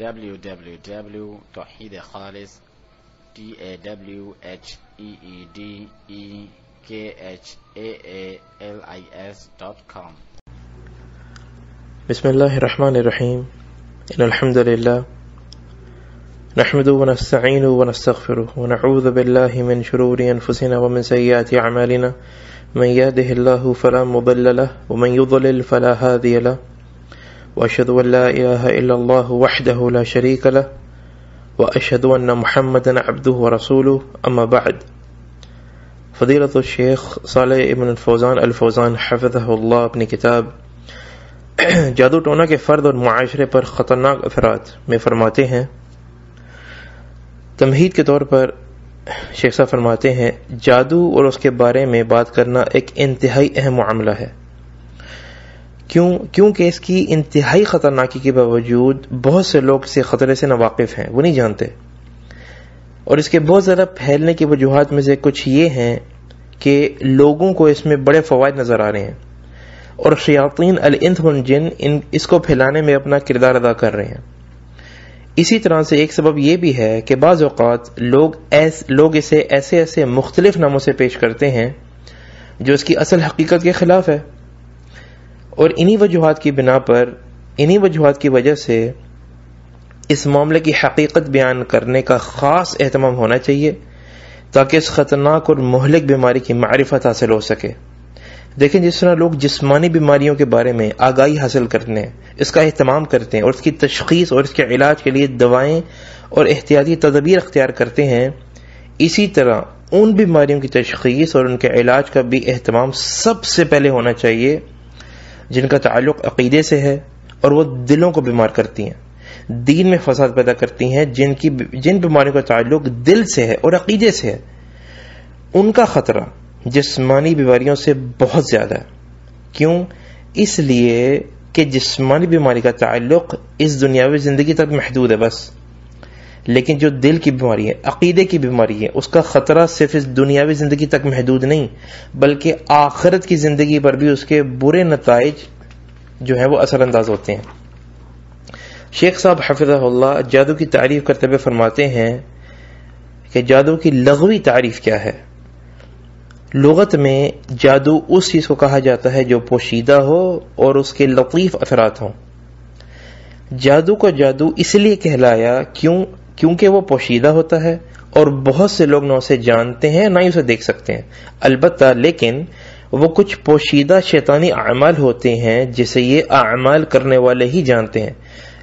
www.tawheedkhalis.com. بسم الله الرحمن الرحيم. إن الحمد لله نحمده ونستعينه ونستغفره ونعوذ بالله من شرور أنفسنا ومن سيئات أعمالنا من يهده الله فلا مضل له ومن يضلل فلا هادي له وأشهد أن لا إله إلا الله وحده لا شريك له وأشهد أن محمدا عبده ورسوله. أما بعد، فضیلۃ الشیخ صالح ابن الفوزان الفوزان حفظہ اللہ اپنی کتاب جادو ٹونا کے فرد اور معاشرے پر خطرناک اثرات میں فرماتے ہیں، تمہید کے طور پر شیخ صاحب فرماتے ہیں، جادو اور اس کے بارے میں بات کرنا ایک انتہائی اہم معاملہ ہے، کیونکہ اس کی انتہائی خطرناکی کے باوجود بہت سے لوگ اسے خطرے سے ناواقف ہیں، وہ نہیں جانتے، اور اس کے بہت زیادہ پھیلنے کی وجوہات میں سے کچھ یہ ہیں کہ لوگوں کو اس میں بڑے فوائد نظر آ رہے ہیں اور شیاطین الانس والجن اس کو پھیلانے میں اپنا کردار ادا کر رہے ہیں۔ اسی طرح سے ایک سبب یہ بھی ہے کہ بعض اوقات لوگ اسے ایسے مختلف ناموں سے پیش کرتے ہیں جو اس کی اصل حقیقت کے خلاف ہے، اور انہی وجوہات کی وجہ سے اس معاملے کی حقیقت بیان کرنے کا خاص اہتمام ہونا چاہیے تاکہ اس خطرناک اور مہلک بیماری کی معرفت حاصل ہو سکے۔ دیکھیں، جس طرح لوگ جسمانی بیماریوں کے بارے میں آگاہی حاصل کرتے ہیں، اس کا اہتمام کرتے ہیں اور اس کی تشخیص اور اس کے علاج کے لیے دوائیں اور احتیاطی تدابیر اختیار کرتے ہیں، اسی طرح ان بیماریوں کی تشخیص اور ان کے علاج کا بھی اہتمام سب سے پہلے ہونا چاہیے جن کا تعلق عقیدے سے ہے اور وہ دلوں کو بیمار کرتی ہیں، دین میں فساد پیدا کرتی ہیں، جن بیماریوں کا تعلق دل سے ہے اور عقیدے سے ہے، ان کا خطرہ جسمانی بیماریوں سے بہت زیادہ ہے۔ کیوں؟ اس لیے کہ جسمانی بیماری کا تعلق اس دنیاوی زندگی تک محدود ہے بس، لیکن جو دل کی بیماری ہے، عقیدے کی بیماری ہے، اس کا خطرہ صرف اس دنیاوی زندگی تک محدود نہیں بلکہ آخرت کی زندگی پر بھی اس کے برے نتائج جو ہیں وہ اثر انداز ہوتے ہیں۔ شیخ صاحب حفظہ اللہ جادو کی تعریف کرتے ہوئے فرماتے ہیں کہ جادو کی لغوی تعریف کیا ہے؟ لغت میں جادو اس چیز کو کہا جاتا ہے جو پوشیدہ ہو اور اس کے لطیف اثرات ہوں۔ جادو کو جادو اس لیے کہلایا کیونکہ وہ پوشیدہ ہوتا ہے اور بہت سے لوگ نہ اسے جانتے ہیں نہ ہی اسے دیکھ سکتے ہیں، البتہ لیکن وہ کچھ پوشیدہ شیطانی اعمال ہوتے ہیں جسے یہ اعمال کرنے والے ہی جانتے ہیں،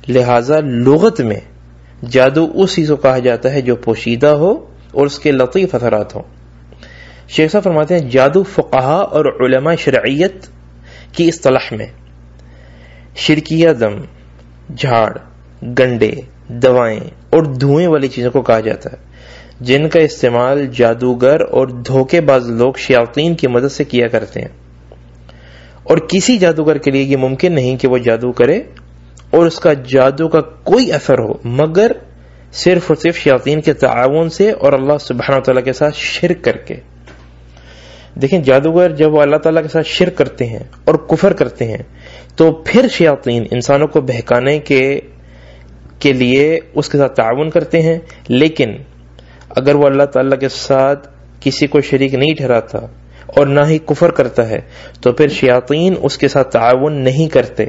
لہذا لغت میں جادو اس چیز کو کہا جاتا ہے جو پوشیدہ ہو اور اس کے لطیف اثرات ہوں۔ شیخ صاحب فرماتے ہیں، جادو فقہا اور علماء شرعیت کی اصطلاح میں شرکیہ دم، جھاڑ، گنڈے، دوائیں اور دھوئیں والی چیزوں کو کہا جاتا ہے جن کا استعمال جادوگر اور دھوکے باز لوگ شیاطین کی مدد سے کیا کرتے ہیں، اور کسی جادوگر کے لیے یہ ممکن نہیں کہ وہ جادو کرے اور اس کا جادو کا کوئی اثر ہو مگر صرف اور صرف شیاطین کے تعاون سے اور اللہ سبحانہ وتعالی کے ساتھ شرک کر کے۔ دیکھیں، جادوگر جب وہ اللہ تعالیٰ کے ساتھ شرک کرتے ہیں اور کفر کرتے ہیں تو پھر شیاطین انسانوں کو بہکانے کے لیے اس کے ساتھ تعاون کرتے ہیں، لیکن اگر وہ اللہ تعالیٰ کے ساتھ کسی کو شریک نہیں ٹھہراتا اور نہ ہی کفر کرتا ہے تو پھر شیاطین اس کے ساتھ تعاون نہیں کرتے،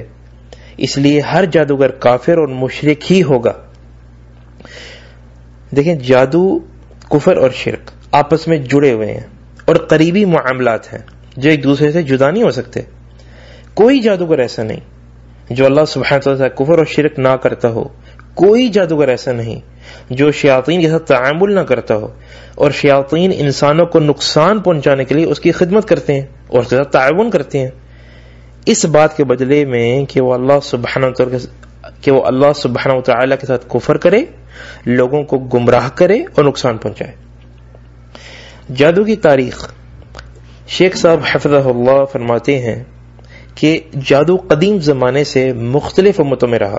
اس لیے ہر جادوگر کافر اور مشرک ہی ہوگا۔ دیکھیں، جادو، کفر اور شرک آپس میں جڑے ہوئے ہیں اور قریبی معاملات ہیں جو ایک دوسرے سے جدا نہیں ہو سکتے۔ کوئی جادوگر ایسا نہیں جو اللہ سبحانہ وتعالی سے کفر اور شرک نہ کرتا ہو، کوئی جادوگر ایسا نہیں جو شیاطین کے ساتھ تعامل نہ کرتا ہو، اور شیاطین انسانوں کو نقصان پہنچانے کے لیے اس کی خدمت کرتے ہیں اور اس کے ساتھ تعاون کرتے ہیں، اس بات کے بدلے میں کہ وہ اللہ سبحانہ وتعالی کے ساتھ کفر کرے، لوگوں کو گمراہ کرے اور نقصان پہنچائے۔ جادو کی تاریخ، شیخ صاحب حفظہ اللہ فرماتے ہیں کہ جادو قدیم زمانے سے مختلف امتوں میں رہا۔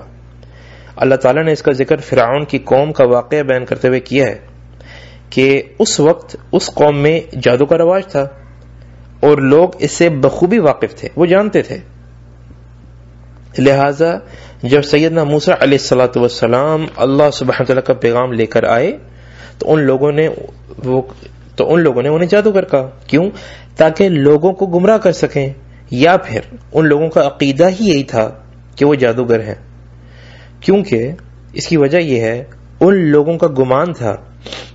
اللہ تعالیٰ نے اس کا ذکر فرعون کی قوم کا واقعہ بیان کرتے ہوئے کیا ہے کہ اس وقت اس قوم میں جادو کا رواج تھا اور لوگ اس سے بخوبی واقف تھے، وہ جانتے تھے، لہذا جب سیدنا موسیٰ علیہ الصلوۃ والسلام اللہ سبحانہ وتعالی کا پیغام لے کر آئے تو ان لوگوں نے انہیں جادوگر کہا. کیوں؟ تاکہ لوگوں کو گمراہ کر سکیں، یا پھر ان لوگوں کا عقیدہ ہی یہی تھا کہ وہ جادوگر ہیں. کیونکہ اس کی وجہ یہ ہے، ان لوگوں کا گمان تھا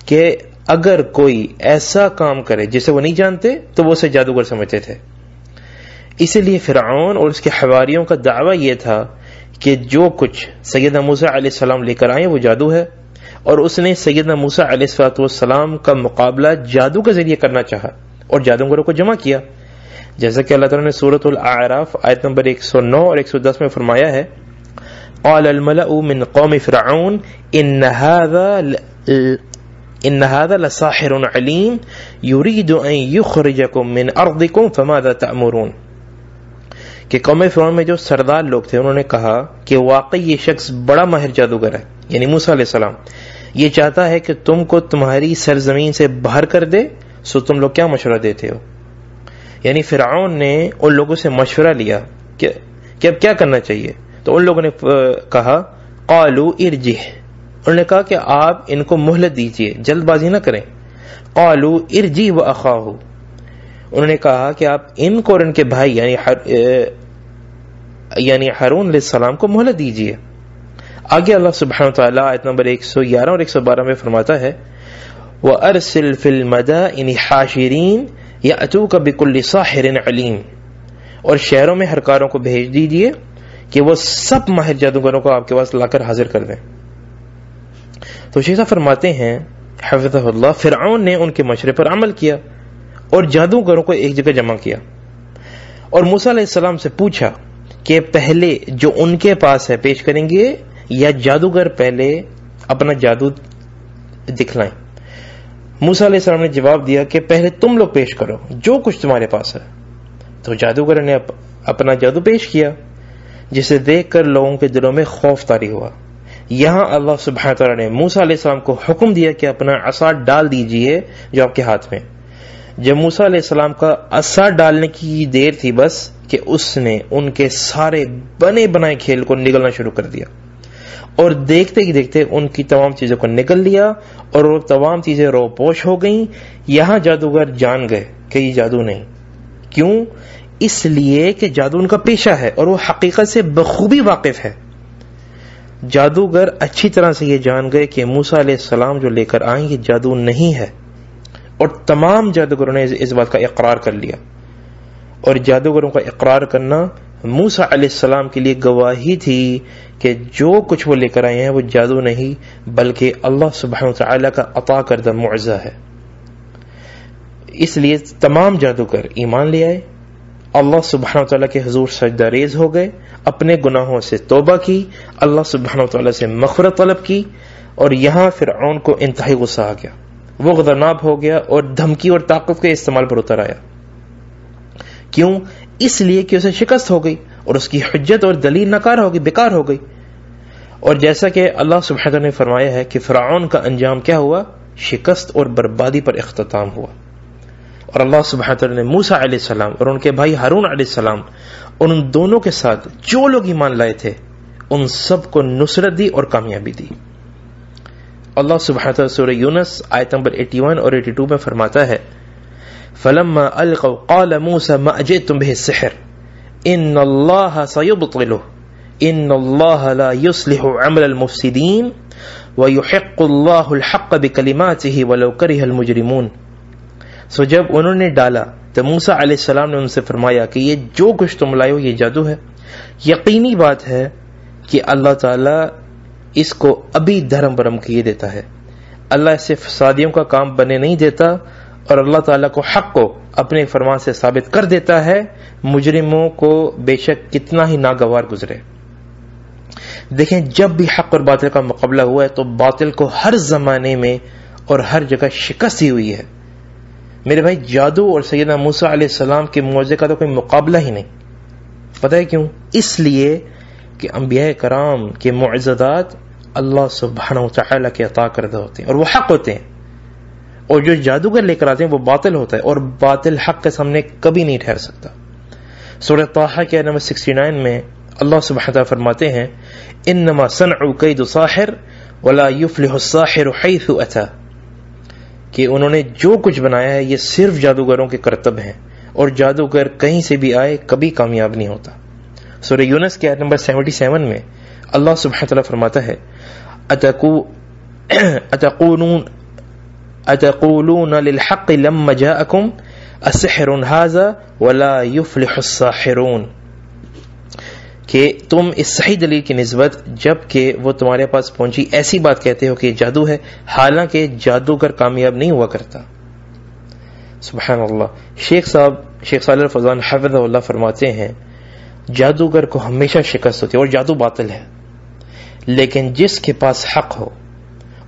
کہ اگر کوئی ایسا کام کرے جسے وہ نہیں جانتے تو وہ اسے جادوگر سمجھتے تھے. اسی لیے فرعون اور اس کے حواریوں کا دعویٰ یہ تھا کہ جو کچھ سیدنا موسیٰ علیہ السلام لے کر آئے وہ جادو ہے، اور اس نے سیدنا موسیٰ علیہ السلام کا مقابلہ جادو کے ذریعے کرنا چاہا اور جادوگروں کو جمع کیا، جیسا کہ اللہ تعالیٰ نے سورۃ الاعراف آیت نمبر 109 اور 110 میں فرمایا ہے، قال الملأ من قوم فرعون ان هذا لساحر علیم يريد ان يخرجكم من ارضكم فماذا تأمرون. کہ قوم فرعون میں جو سردار لوگ تھے انہوں نے کہا کہ واقعی یہ شخص بڑا ماہر جادوگر ہے، یعنی موسیٰ علیہ السلام، یہ چاہتا ہے کہ تم کو تمہاری سرزمین سے باہر کر دے، سو تم لوگ کیا مشورہ دیتے ہو. یعنی فرعون نے ان لوگوں سے مشورہ لیا کہ اب کیا کرنا چاہیے. تو ان لوگوں نے کہا قالوا ارجع، انہوں نے کہا کہ آپ ان کو مہلت دیجئے، جلد بازی نہ کریں. قالوا ارجع واخاہ، انہوں نے کہا کہ آپ ان کو اور ان کے بھائی یعنی ہارون علیہ السلام کو مہلت دیجئے. آگے اللہ سبحانہ وتعالی آیت نمبر 111 اور 112 میں فرماتا ہے وَأَرْسِلْ فِي الْمَدَائِنِ حَاشِرِينَ يَأْتُوكَ بِكُلِّ سَاحِرٍ عَلِيمٍ، اور شہروں میں ہرکاروں کو بھیج دیجئے کہ وہ سب ماہر جادوگروں کو آپ کے پاس لا کر حاضر کر دیں. تو شیخ صاحب فرماتے ہیں حفظہ اللہ، فرعون نے ان کے مشورے پر عمل کیا اور جادوگروں کو ایک جگہ جمع کیا، اور موسیٰ علیہ السلام سے پوچھا کہ پہلے جو ان کے پاس ہے پیش کریں گے یا جادوگر پہلے اپنا جادو دکھلائیں. موسیٰ علیہ السلام نے جواب دیا کہ پہلے تم لوگ پیش کرو جو کچھ تمہارے پاس ہے. تو جادوگر نے اپنا جادو پیش کیا، جسے دیکھ کر لوگوں کے دلوں میں خوف طاری ہوا. یہاں اللہ سبحانہ تعالیٰ نے موسیٰ علیہ السلام کو حکم دیا کہ اپنا عصا ڈال دیجئے جو آپ کے ہاتھ میں. جب موسیٰ علیہ السلام کا عصا ڈالنے کی دیر تھی بس کہ اس نے ان کے سارے بنے بنائے کھیل کو نگلنا شروع کر دیا، اور دیکھتے ہی دیکھتے ان کی تمام چیزوں کو نگل لیا اور وہ تمام چیزیں روپوش ہو گئیں. یہاں جادوگر جان گئے کہ یہ جادو نہیں. کیوں؟ اس لیے کہ جادو ان کا پیشہ ہے اور وہ حقیقت سے بخوبی واقف ہے. جادوگر اچھی طرح سے یہ جان گئے کہ موسیٰ علیہ السلام جو لے کر آئیں یہ جادو نہیں ہے، اور تمام جادوگروں نے اس بات کا اقرار کر لیا. اور جادوگروں کا اقرار کرنا موسیٰ علیہ السلام کے لیے گواہی تھی کہ جو کچھ وہ لے کر آئے ہیں وہ جادو نہیں بلکہ اللہ سبحانہ وتعالی کا عطا کردہ معجزہ ہے. اس لیے تمام جادوگر ایمان لے آئے، اللہ سبحانہ وتعالی کے حضور سجدہ ریز ہو گئے، اپنے گناہوں سے توبہ کی، اللہ سبحانہ وتعالی سے مغفرت طلب کی. اور یہاں فرعون کو انتہائی غصہ آ گیا، وہ غضبناک ہو گیا اور دھمکی اور طاقت کے استعمال پر اتر آیا. کیوں؟ اس لیے کہ اسے شکست ہو گئی اور اس کی حجت اور دلیل ناکار ہو گئی، بیکار ہو گئی. اور جیسا کہ اللہ سبحانہ وتعالی نے فرمایا ہے کہ فرعون کا انجام کیا ہوا؟ شکست اور بربادی پر اختتام ہوا. اور اللہ سبحانہ وتعالی نے موسیٰ علیہ السلام اور ان کے بھائی ہارون علیہ السلام اور ان دونوں کے ساتھ جو لوگ ایمان لائے تھے ان سب کو نصرت دی اور کامیابی دی. اللہ سبحانہ وتعالی سورہ یونس آیت نمبر 81 اور 82 میں فرماتا ہے فَلَمَّا أَلْقَوْا قَالَ مُوسَى مَا أَجِئْتُمْ بِهِ السِّحْرُ إِنَّ اللَّهَ سَيُبْطِلُهُ إِنَّ اللَّهَ لَا يُصْلِحُ عَمَلَ الْمُفْسِدِينَ وَيُحِقُّ اللَّهُ الْحَقَّ بِكَلِمَاتِهِ وَلَوْ كَرِهَ الْمُجْرِمُونَ. سو جب انہوں نے ڈالا تو موسیٰ علیہ السلام نے ان سے فرمایا کہ یہ جو کچھ تم لائے ہو یہ جادو ہے. یقینی بات ہے کہ اللہ تعالی اس کو ابھی دھرم برم کیے دیتا ہے. اللہ اسے فسادیوں کا کام بنے نہیں دیتا اور اللہ تعالیٰ کو حق کو اپنے فرمان سے ثابت کر دیتا ہے، مجرموں کو بے شک کتنا ہی ناگوار گزرے. دیکھیں جب بھی حق اور باطل کا مقابلہ ہوا ہے تو باطل کو ہر زمانے میں اور ہر جگہ شکست ہی ہوئی ہے. میرے بھائی جادو اور سیدنا موسیٰ علیہ السلام کے معجزے کا تو کوئی مقابلہ ہی نہیں. پتہ ہے کیوں؟ اس لیے کہ انبیاء کرام کے معجزات اللہ سبحانہ وتعالی کے عطا کردہ ہوتے ہیں اور وہ حق ہوتے ہیں، اور جو جادوگر لے کر آتے ہیں وہ باطل ہوتا ہے، اور باطل حق کے سامنے کبھی نہیں ٹھہر سکتا. سورہ طٰہٰ کے نمبر 69 میں اللہ سبحانہ وتعالی فرماتے ہیں انما صنع کید ساحر ولا یفلح الساحر حیث اتی، کہ انہوں نے جو کچھ بنایا ہے یہ صرف جادوگروں کے کرتب ہیں، اور جادوگر کہیں سے بھی آئے کبھی کامیاب نہیں ہوتا۔ سورہ یونس کی آیت نمبر 77 میں اللہ سبحانہ وتعالی فرماتا ہے اتقولون للحق لما جاءکم السحر هذا ولا يفلح الساحرون، کہ تم اس صحیح دلیل کی نسبت جب کہ وہ تمہارے پاس پہنچی ایسی بات کہتے ہو کہ یہ جادو ہے، حالانکہ جادوگر کامیاب نہیں ہوا کرتا۔ سبحان اللہ۔ شیخ صالح الفوزان حفظہ اللہ فرماتے ہیں جادوگر کو ہمیشہ شکست ہوتی ہے، اور جادو باطل ہے، لیکن جس کے پاس حق ہو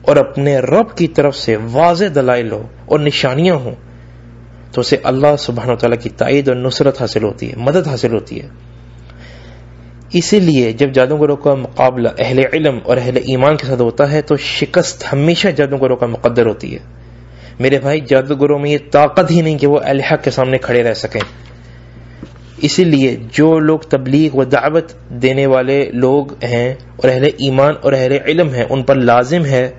اور اپنے رب کی طرف سے واضح دلائل ہو اور نشانیاں ہوں تو اسے اللہ سبحانہ وتعالی کی تائید اور نصرت حاصل ہوتی ہے، مدد حاصل ہوتی ہے۔ اسی لیے جب جادوگروں کا مقابلہ اہل علم اور اہل ایمان کے ساتھ ہوتا ہے تو شکست ہمیشہ جادوگروں کا مقدر ہوتی ہے۔ میرے بھائی، جادوگروں میں یہ طاقت ہی نہیں کہ وہ اہل حق کے سامنے کھڑے رہ سکیں۔ اسی لیے جو لوگ تبلیغ و دعوت دینے والے لوگ ہیں اور اہل ایمان اور اہل علم ہیں، ان پر لازم ہے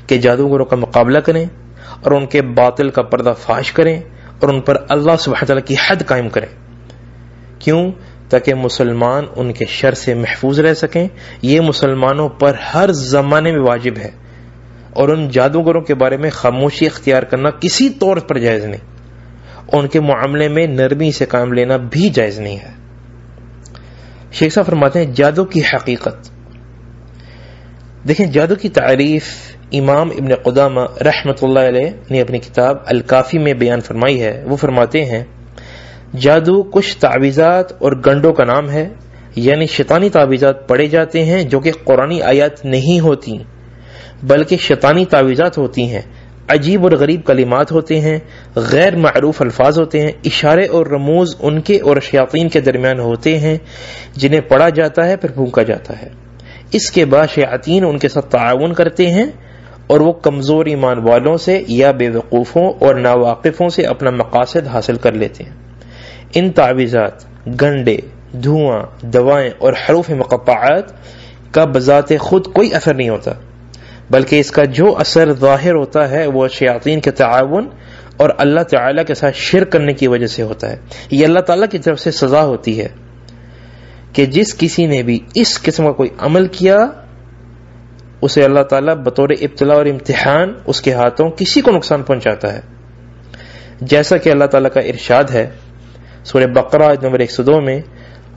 کہ جادوگروں کا مقابلہ کریں اور ان کے باطل کا پردہ فاش کریں اور ان پر اللہ سبحانہ تعالیٰ کی حد قائم کریں۔ کیوں؟ تاکہ مسلمان ان کے شر سے محفوظ رہ سکیں۔ یہ مسلمانوں پر ہر زمانے میں واجب ہے، اور ان جادوگروں کے بارے میں خاموشی اختیار کرنا کسی طور پر جائز نہیں، ان کے معاملے میں نرمی سے کام لینا بھی جائز نہیں ہے۔ شیخ صاحب فرماتے ہیں جادو کی حقیقت دیکھیں، جادو کی تعریف امام ابن قدامہ رحمۃ اللہ علیہ نے اپنی کتاب الکافی میں بیان فرمائی ہے۔ وہ فرماتے ہیں جادو کچھ تعویذات اور گنڈوں کا نام ہے، یعنی شیطانی تعویذات پڑھے جاتے ہیں جو کہ قرآنی آیات نہیں ہوتی بلکہ شیطانی تعویذات ہوتی ہیں، عجیب اور غریب کلمات ہوتے ہیں، غیر معروف الفاظ ہوتے ہیں، اشارے اور رموز ان کے اور شیاطین کے درمیان ہوتے ہیں جنہیں پڑھا جاتا ہے پھر پھونکا جاتا ہے۔ اس کے بعد شیاطین ان کے ساتھ تعاون کرتے ہیں اور وہ کمزور ایمان والوں سے یا بے وقوفوں اور ناواقفوں سے اپنا مقاصد حاصل کر لیتے ہیں۔ ان تعویذات، گنڈے، دھواں، دوائیں اور حروف مقطعات کا بذات خود کوئی اثر نہیں ہوتا، بلکہ اس کا جو اثر ظاہر ہوتا ہے وہ شیاطین کے تعاون اور اللہ تعالیٰ کے ساتھ شرک کرنے کی وجہ سے ہوتا ہے۔ یہ اللہ تعالیٰ کی طرف سے سزا ہوتی ہے کہ جس کسی نے بھی اس قسم کا کوئی عمل کیا اسے اللہ تعالیٰ بطور ابتلا اور امتحان اس کے ہاتھوں کسی کو نقصان پہنچاتا ہے، جیسا کہ اللہ تعالیٰ کا ارشاد ہے سورہ بقرہ نمبر 102 میں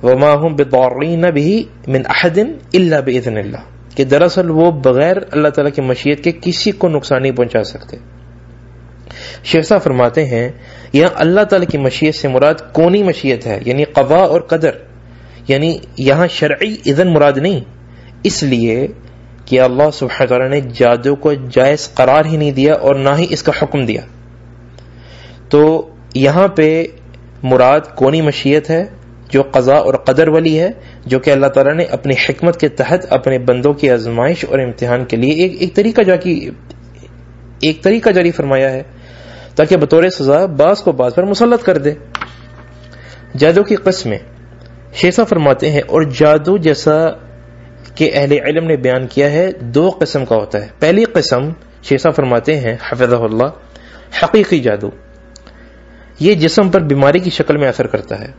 وَمَا هُمْ بِضَارِّينَ بِهِ مِنْ أَحَدٍ إِلَّا بِإِذْنِ اللَّهِ، کہ دراصل وہ بغیر اللہ تعالیٰ کی مشیت کے کسی کو نقصان نہیں پہنچا سکتے۔ شیخ صاحب فرماتے ہیں یہاں اللہ تعالیٰ کی مشیت سے مراد کونی مشیت ہے، یعنی قضاء اور قدر، یعنی یہاں شرعی اذن مراد نہیں، اس لیے کہ اللہ سبحانہ تعالیٰ نے جادو کو جائز قرار ہی نہیں دیا اور نہ ہی اس کا حکم دیا۔ تو یہاں پہ مراد کونی مشیت ہے جو قضاء اور قدر والی ہے، جو کہ اللہ تعالیٰ نے اپنی حکمت کے تحت اپنے بندوں کی آزمائش اور امتحان کے لیے ایک طریقہ جاری فرمایا ہے تاکہ بطور سزا بعض کو بعض پر مسلط کر دے۔ جادو کی قسمیں شیخ صاحب فرماتے ہیں اور جادو جیسا کہ اہل علم نے بیان کیا ہے 2 قسم کا ہوتا ہے۔ پہلی قسم شیخ صاحب فرماتے ہیں حفظہ اللہ حقیقی جادو، یہ جسم پر بیماری کی شکل میں اثر کرتا ہے،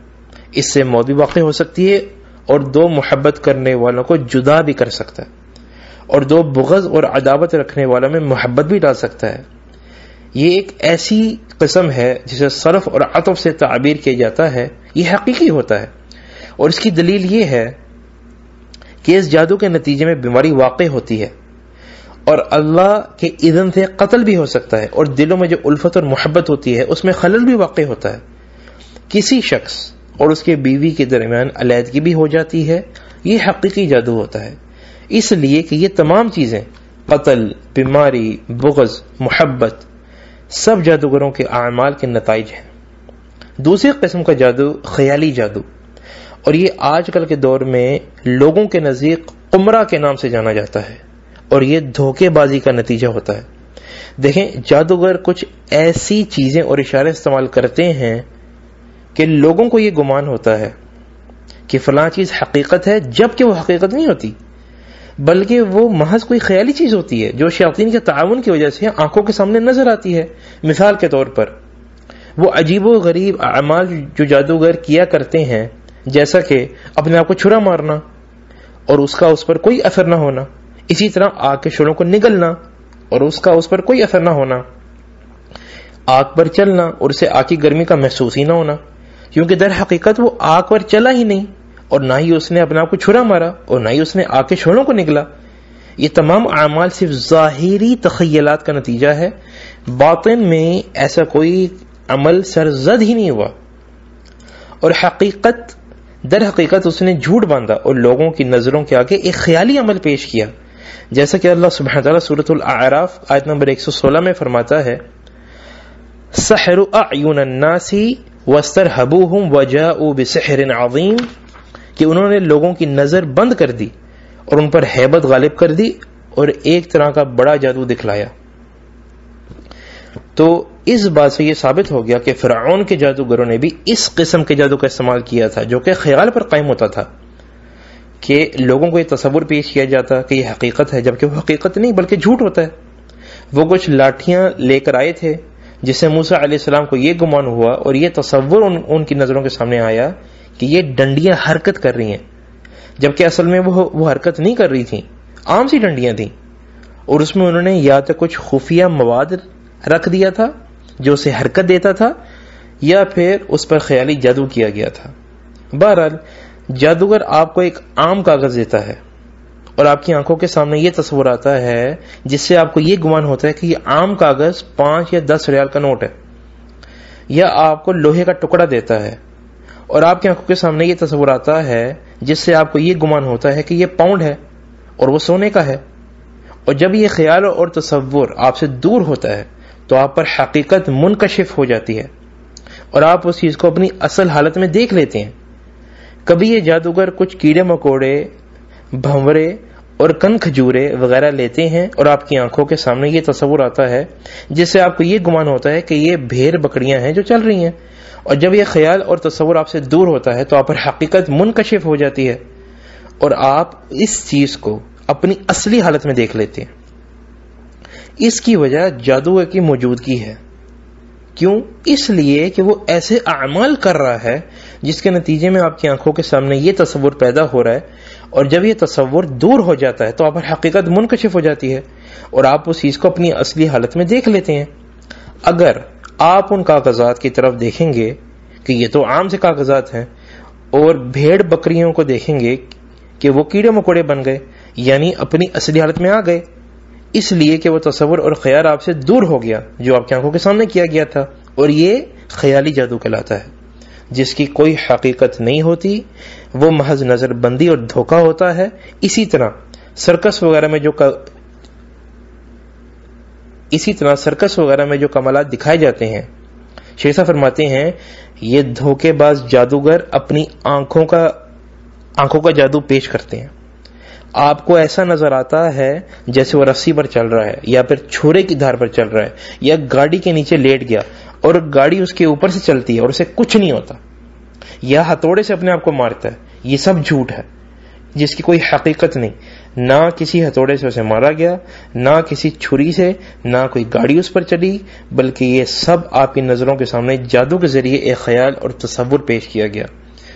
اس سے موت بھی واقع ہو سکتی ہے اور 2 محبت کرنے والوں کو جدا بھی کر سکتا ہے اور 2 بغض اور عداوت رکھنے والوں میں محبت بھی ڈال سکتا ہے۔ یہ ایک ایسی قسم ہے جسے صرف اور عطف سے تعبیر کیا جاتا ہے، یہ حقیقی ہوتا ہے، اور اس کی دلیل یہ ہے کہ اس جادو کے نتیجے میں بیماری واقع ہوتی ہے اور اللہ کے اذن سے قتل بھی ہو سکتا ہے، اور دلوں میں جو الفت اور محبت ہوتی ہے اس میں خلل بھی واقع ہوتا ہے، کسی شخص اور اس کے بیوی کے درمیان علیحدگی بھی ہو جاتی ہے۔ یہ حقیقی جادو ہوتا ہے، اس لیے کہ یہ تمام چیزیں قتل، بیماری، بغض، محبت سب جادوگروں کے اعمال کے نتائج ہیں۔ دوسری قسم کا جادو خیالی جادو، اور یہ آج کل کے دور میں لوگوں کے نزدیک قمرہ کے نام سے جانا جاتا ہے، اور یہ دھوکے بازی کا نتیجہ ہوتا ہے۔ دیکھیں جادوگر کچھ ایسی چیزیں اور اشارے استعمال کرتے ہیں کہ لوگوں کو یہ گمان ہوتا ہے کہ فلاں چیز حقیقت ہے، جبکہ وہ حقیقت نہیں ہوتی، بلکہ وہ محض کوئی خیالی چیز ہوتی ہے جو شیاطین کے تعاون کی وجہ سے آنکھوں کے سامنے نظر آتی ہے۔ مثال کے طور پر وہ عجیب و غریب اعمال جو جادوگر کیا کرتے ہیں، جیسا کہ اپنے آپ کو چھرا مارنا اور اس کا اس پر کوئی اثر نہ ہونا، اسی طرح آگ کے شعلوں کو نگلنا اور اس کا اس پر کوئی اثر نہ ہونا، آگ پر چلنا اور اسے آگ کی گرمی کا محسوس ہی نہ ہونا، کیونکہ در حقیقت وہ آگ پر چلا ہی نہیں اور نہ ہی اس نے اپنے آپ کو چھرا مارا اور نہ ہی اس نے آگ کے شعلوں کو نگلا۔ یہ تمام اعمال صرف ظاہری تخیلات کا نتیجہ ہے، باطن میں ایسا کوئی عمل سرزد ہی نہیں ہوا، اور در حقیقت اس نے جھوٹ باندھا اور لوگوں کی نظروں کے آگے ایک خیالی عمل پیش کیا، جیسا کہ اللہ سبحانہ تعالیٰ سورۃ الاعراف آیت نمبر 116 میں فرماتا ہے، سحروا اعین الناس واسترهبوهم وجاءوا بسحر عظیم، کہ انہوں نے لوگوں کی نظر بند کر دی اور ان پر ہیبت غالب کر دی اور ایک طرح کا بڑا جادو دکھلایا۔ تو اس بات سے یہ ثابت ہو گیا کہ فرعون کے جادوگروں نے بھی اس قسم کے جادو کا استعمال کیا تھا، جو کہ خیال پر قائم ہوتا تھا، کہ لوگوں کو یہ تصور پیش کیا جاتا کہ یہ حقیقت ہے، جبکہ وہ حقیقت نہیں بلکہ جھوٹ ہوتا ہے۔ وہ کچھ لاٹھیاں لے کر آئے تھے جس سے موسیٰ علیہ السلام کو یہ گمان ہوا اور یہ تصور ان کی نظروں کے سامنے آیا کہ یہ ڈنڈیاں حرکت کر رہی ہیں، جبکہ اصل میں وہ حرکت نہیں کر رہی تھیں، عام سی ڈنڈیاں تھیں، اور اس میں انہوں نے یا تو کچھ خفیہ مواد رکھ دیا تھا جو اسے حرکت دیتا تھا، یا پھر اس پر خیالی جادو کیا گیا تھا۔ بہرحال جادوگر آپ کو ایک عام کاغذ دیتا ہے اور آپ کی آنکھوں کے سامنے یہ تصور آتا ہے جس سے آپ کو یہ گمان ہوتا ہے کہ یہ عام کاغذ 5 یا 10 ریال کا نوٹ ہے، یا آپ کو لوہے کا ٹکڑا دیتا ہے اور آپ کی آنکھوں کے سامنے یہ تصور آتا ہے جس سے آپ کو یہ گمان ہوتا ہے کہ یہ پاؤنڈ ہے اور وہ سونے کا ہے۔ اور جب یہ خیال اور تصور آپ سے دور ہوتا ہے تو آپ پر حقیقت منکشف ہو جاتی ہے اور آپ اس چیز کو اپنی اصل حالت میں دیکھ لیتے ہیں۔ کبھی یہ جادوگر کچھ کیڑے مکوڑے، بھنورے اور کن کھجورے وغیرہ لیتے ہیں اور آپ کی آنکھوں کے سامنے یہ تصور آتا ہے جس سے آپ کو یہ گمان ہوتا ہے کہ یہ بھیڑ بکریاں ہیں جو چل رہی ہیں، اور جب یہ خیال اور تصور آپ سے دور ہوتا ہے تو آپ پر حقیقت منکشف ہو جاتی ہے اور آپ اس چیز کو اپنی اصلی حالت میں دیکھ لیتے ہیں۔ اس کی وجہ جادوگر کی موجودگی ہے۔ کیوں؟ اس لیے کہ وہ ایسے اعمال کر رہا ہے جس کے نتیجے میں آپ کی آنکھوں کے سامنے یہ تصور پیدا ہو رہا ہے، اور جب یہ تصور دور ہو جاتا ہے تو آپ پر حقیقت منکشف ہو جاتی ہے اور آپ اس چیز کو اپنی اصلی حالت میں دیکھ لیتے ہیں۔ اگر آپ ان کاغذات کی طرف دیکھیں گے کہ یہ تو عام سے کاغذات ہیں، اور بھیڑ بکریوں کو دیکھیں گے کہ وہ کیڑے مکوڑے بن گئے، یعنی اپنی اصلی حالت میں آ گئے، اس لیے کہ وہ تصور اور خیال آپ سے دور ہو گیا جو آپ کی آنکھوں کے سامنے کیا گیا تھا، اور یہ خیالی جادو کہلاتا ہے جس کی کوئی حقیقت نہیں ہوتی، وہ محض نظر بندی اور دھوکہ ہوتا ہے۔ اسی طرح سرکس وغیرہ میں جو کمالات دکھائے جاتے ہیں، شیخ صاحب فرماتے ہیں یہ دھوکے باز جادوگر اپنی آنکھوں کا جادو پیش کرتے ہیں۔ آپ کو ایسا نظر آتا ہے جیسے وہ رسی پر چل رہا ہے، یا پھر چھرے کی دھار پر چل رہا ہے، یا گاڑی کے نیچے لیٹ گیا اور گاڑی اس کے اوپر سے چلتی ہے اور اسے کچھ نہیں ہوتا، یا ہتھوڑے سے اپنے آپ کو مارتا ہے۔ یہ سب جھوٹ ہے جس کی کوئی حقیقت نہیں، نہ کسی ہتھوڑے سے اسے مارا گیا، نہ کسی چھری سے، نہ کوئی گاڑی اس پر چلی، بلکہ یہ سب آپ کی نظروں کے سامنے جادو کے ذریعے ایک خیال اور تصور پیش کیا گیا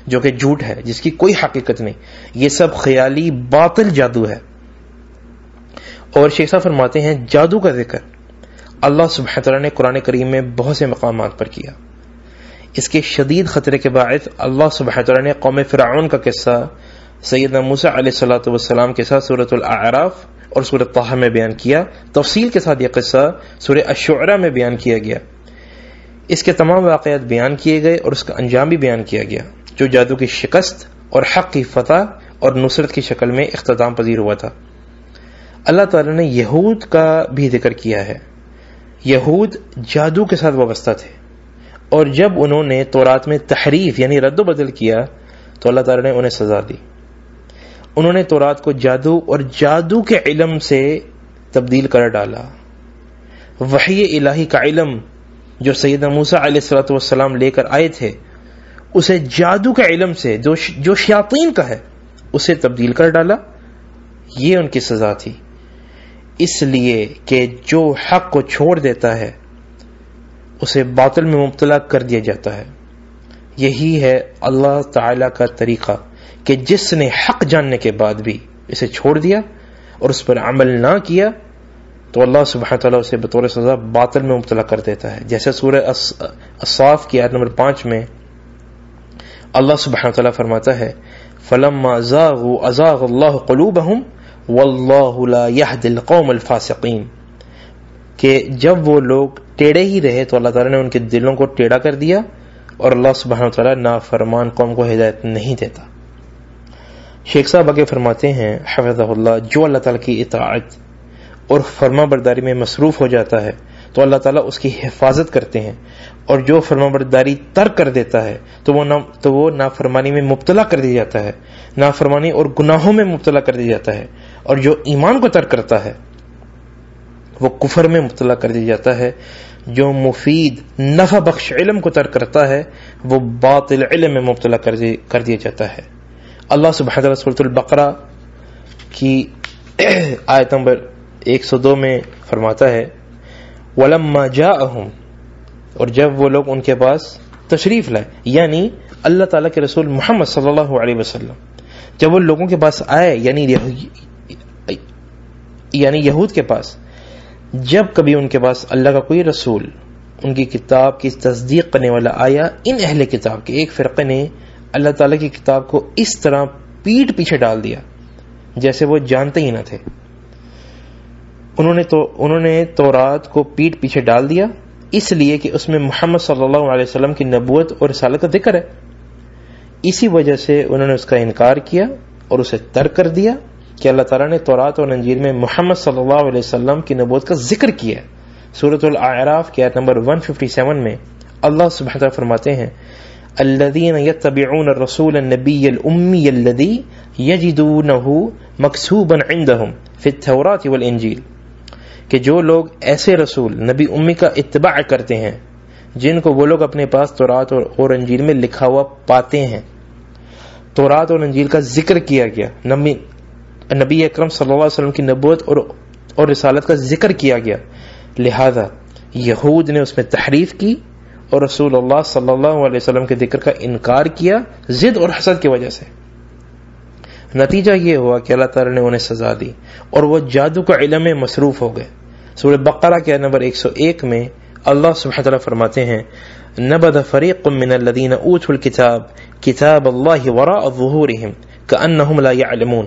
جو کہ جھوٹ ہے، جس کی کوئی حقیقت نہیں۔ یہ سب خیالی باطل جادو ہے۔ اور شیخ صاحب فرماتے ہیں جادو کا ذکر اللہ سبحانہ تعالیٰ نے قرآن کریم میں بہت سے مقامات پر کیا۔ اس کے شدید خطرے کے باعث اللہ سبحانہ تعالیٰ نے قوم فرعون کا قصہ سیدنا موسیٰ علیہ السلام کے ساتھ سورۃ الاعراف اور سورۃ طٰہٰ میں بیان کیا۔ تفصیل کے ساتھ یہ قصہ سورہ الشعراء میں بیان کیا گیا۔ اس کے تمام واقعات بیان کیے گئے اور اس کا انجام بھی بیان کیا گیا، جو جادو کی شکست اور حق کی فتح اور نصرت کی شکل میں اختتام پذیر ہوا تھا۔ اللہ تعالیٰ نے یہود کا بھی ذکر کیا ہے۔ یہود جادو کے ساتھ وابستہ تھے، اور جب انہوں نے تورات میں تحریف یعنی رد و بدل کیا تو اللہ تعالیٰ نے انہیں سزا دی۔ انہوں نے تورات کو جادو اور جادو کے علم سے تبدیل کر ڈالا۔ وحی الہی کا علم جو سیدنا موسیٰ علیہ السلام لے کر آئے تھے، اسے جادو کے علم سے جو شیاطین کا ہے اسے تبدیل کر ڈالا. یہ ان کی سزا تھی، اس لیے کہ جو حق کو چھوڑ دیتا ہے اسے باطل میں مبتلا کر دیا جاتا ہے. یہی ہے اللہ تعالی کا طریقہ کہ جس نے حق جاننے کے بعد بھی اسے چھوڑ دیا اور اس پر عمل نہ کیا تو اللہ سبحانہ تعالیٰ اسے بطور سزا باطل میں مبتلا کر دیتا ہے. جیسے سورہ الصاف کی آیت نمبر 5 میں اللہ سبحانہ تعالیٰ فرماتا ہے فَلَمَّا زَاغُوا أَزَاغَ اللَّهُ قُلُوبَهُمْ وَاللَّهُ لَا يَهْدِي الْقَوْمَ الْفَاسِقِينَ، کہ جب وہ لوگ ٹیڑے ہی رہے تو اللہ تعالیٰ نے ان کے دلوں کو ٹیڑھا کر دیا اور اللہ سبحانہ تعالیٰ نافرمان قوم کو ہدایت نہیں دیتا. شیخ صاحب آگے فرماتے ہیں حفظہ اللہ، جو اللہ تعالیٰ کی اطاعت اور فرما برداری میں مصروف ہو جاتا ہے تو اللہ تعالیٰ اس کی حفاظت کرتے ہیں، اور جو فرما برداری ترک کر دیتا ہے تو وہ نافرمانی میں مبتلا کر دیا جاتا ہے، نافرمانی اور گناہوں میں مبتلا کر دیا جاتا ہے. اور جو ایمان کو ترک کرتا ہے وہ کفر میں مبتلا کر دیا جاتا ہے. جو مفید نفع بخش علم کو ترک کرتا ہے وہ باطل علم میں مبتلا کر دیا جاتا ہے. اللہ سبحانہ وتعالی سورۃ البقرہ کی آیت نمبر 102 میں فرماتا ہے وَلَمَّا جَاءَهُمْ، اور جب وہ لوگ ان کے پاس تشریف لائے، یعنی اللہ تعالیٰ کے رسول محمد صلی اللہ علیہ وسلم جب وہ لوگوں کے پاس آئے، یعنی یہود کے پاس، جب کبھی ان کے پاس اللہ کا کوئی رسول ان کی کتاب کی تصدیق کرنے والا آیا، ان اہل کتاب کے ایک فرقے نے اللہ تعالیٰ کی کتاب کو اس طرح پیٹ پیچھے ڈال دیا جیسے وہ جانتے ہی نہ تھے. انہوں نے تورات کو پیٹ پیچھے ڈال دیا اس لیے کہ اس میں محمد صلی اللہ علیہ وسلم کی نبوت اور رسالت کا ذکر ہے. اسی وجہ سے انہوں نے اس کا انکار کیا اور اسے ترک کر دیا کہ اللہ تعالیٰ نے تورات اور انجیل میں محمد صلی اللہ علیہ وسلم کی نبوت کا ذکر کیا. سورۃ الاعراف کی آیت نمبر 157 میں اللہ سبحانہ وتعالی فرماتے ہیں الذین یتبعون الرسول النبی الامی الذی یجدونہ مکتوبا عندہم فی التوراۃ والانجیل، کہ جو لوگ ایسے رسول نبی امی کا اتباع کرتے ہیں جن کو وہ لوگ اپنے پاس تورات اور انجیل میں لکھا ہوا پاتے ہیں. تورات اور انجیل کا ذکر کیا گیا، نبی اکرم صلی اللہ علیہ وسلم کی نبوت اور رسالت کا ذکر کیا گیا، لہذا یہود نے اس میں تحریف کی اور رسول اللہ صلی اللہ علیہ وسلم کے ذکر کا انکار کیا ضد اور حسد کی وجہ سے. نتیجہ یہ ہوا کہ اللہ تعالیٰ نے انہیں سزا دی اور وہ جادو کا علم میں مصروف ہو گئے. سورہ بقرہ کے نمبر 101 میں اللہ سبحانہ وتعالی فرماتے ہیں نبذ فریق من الذین اوتوا الکتاب کتاب اللہ وراء ظہورہم کأنہم لا یعلمون،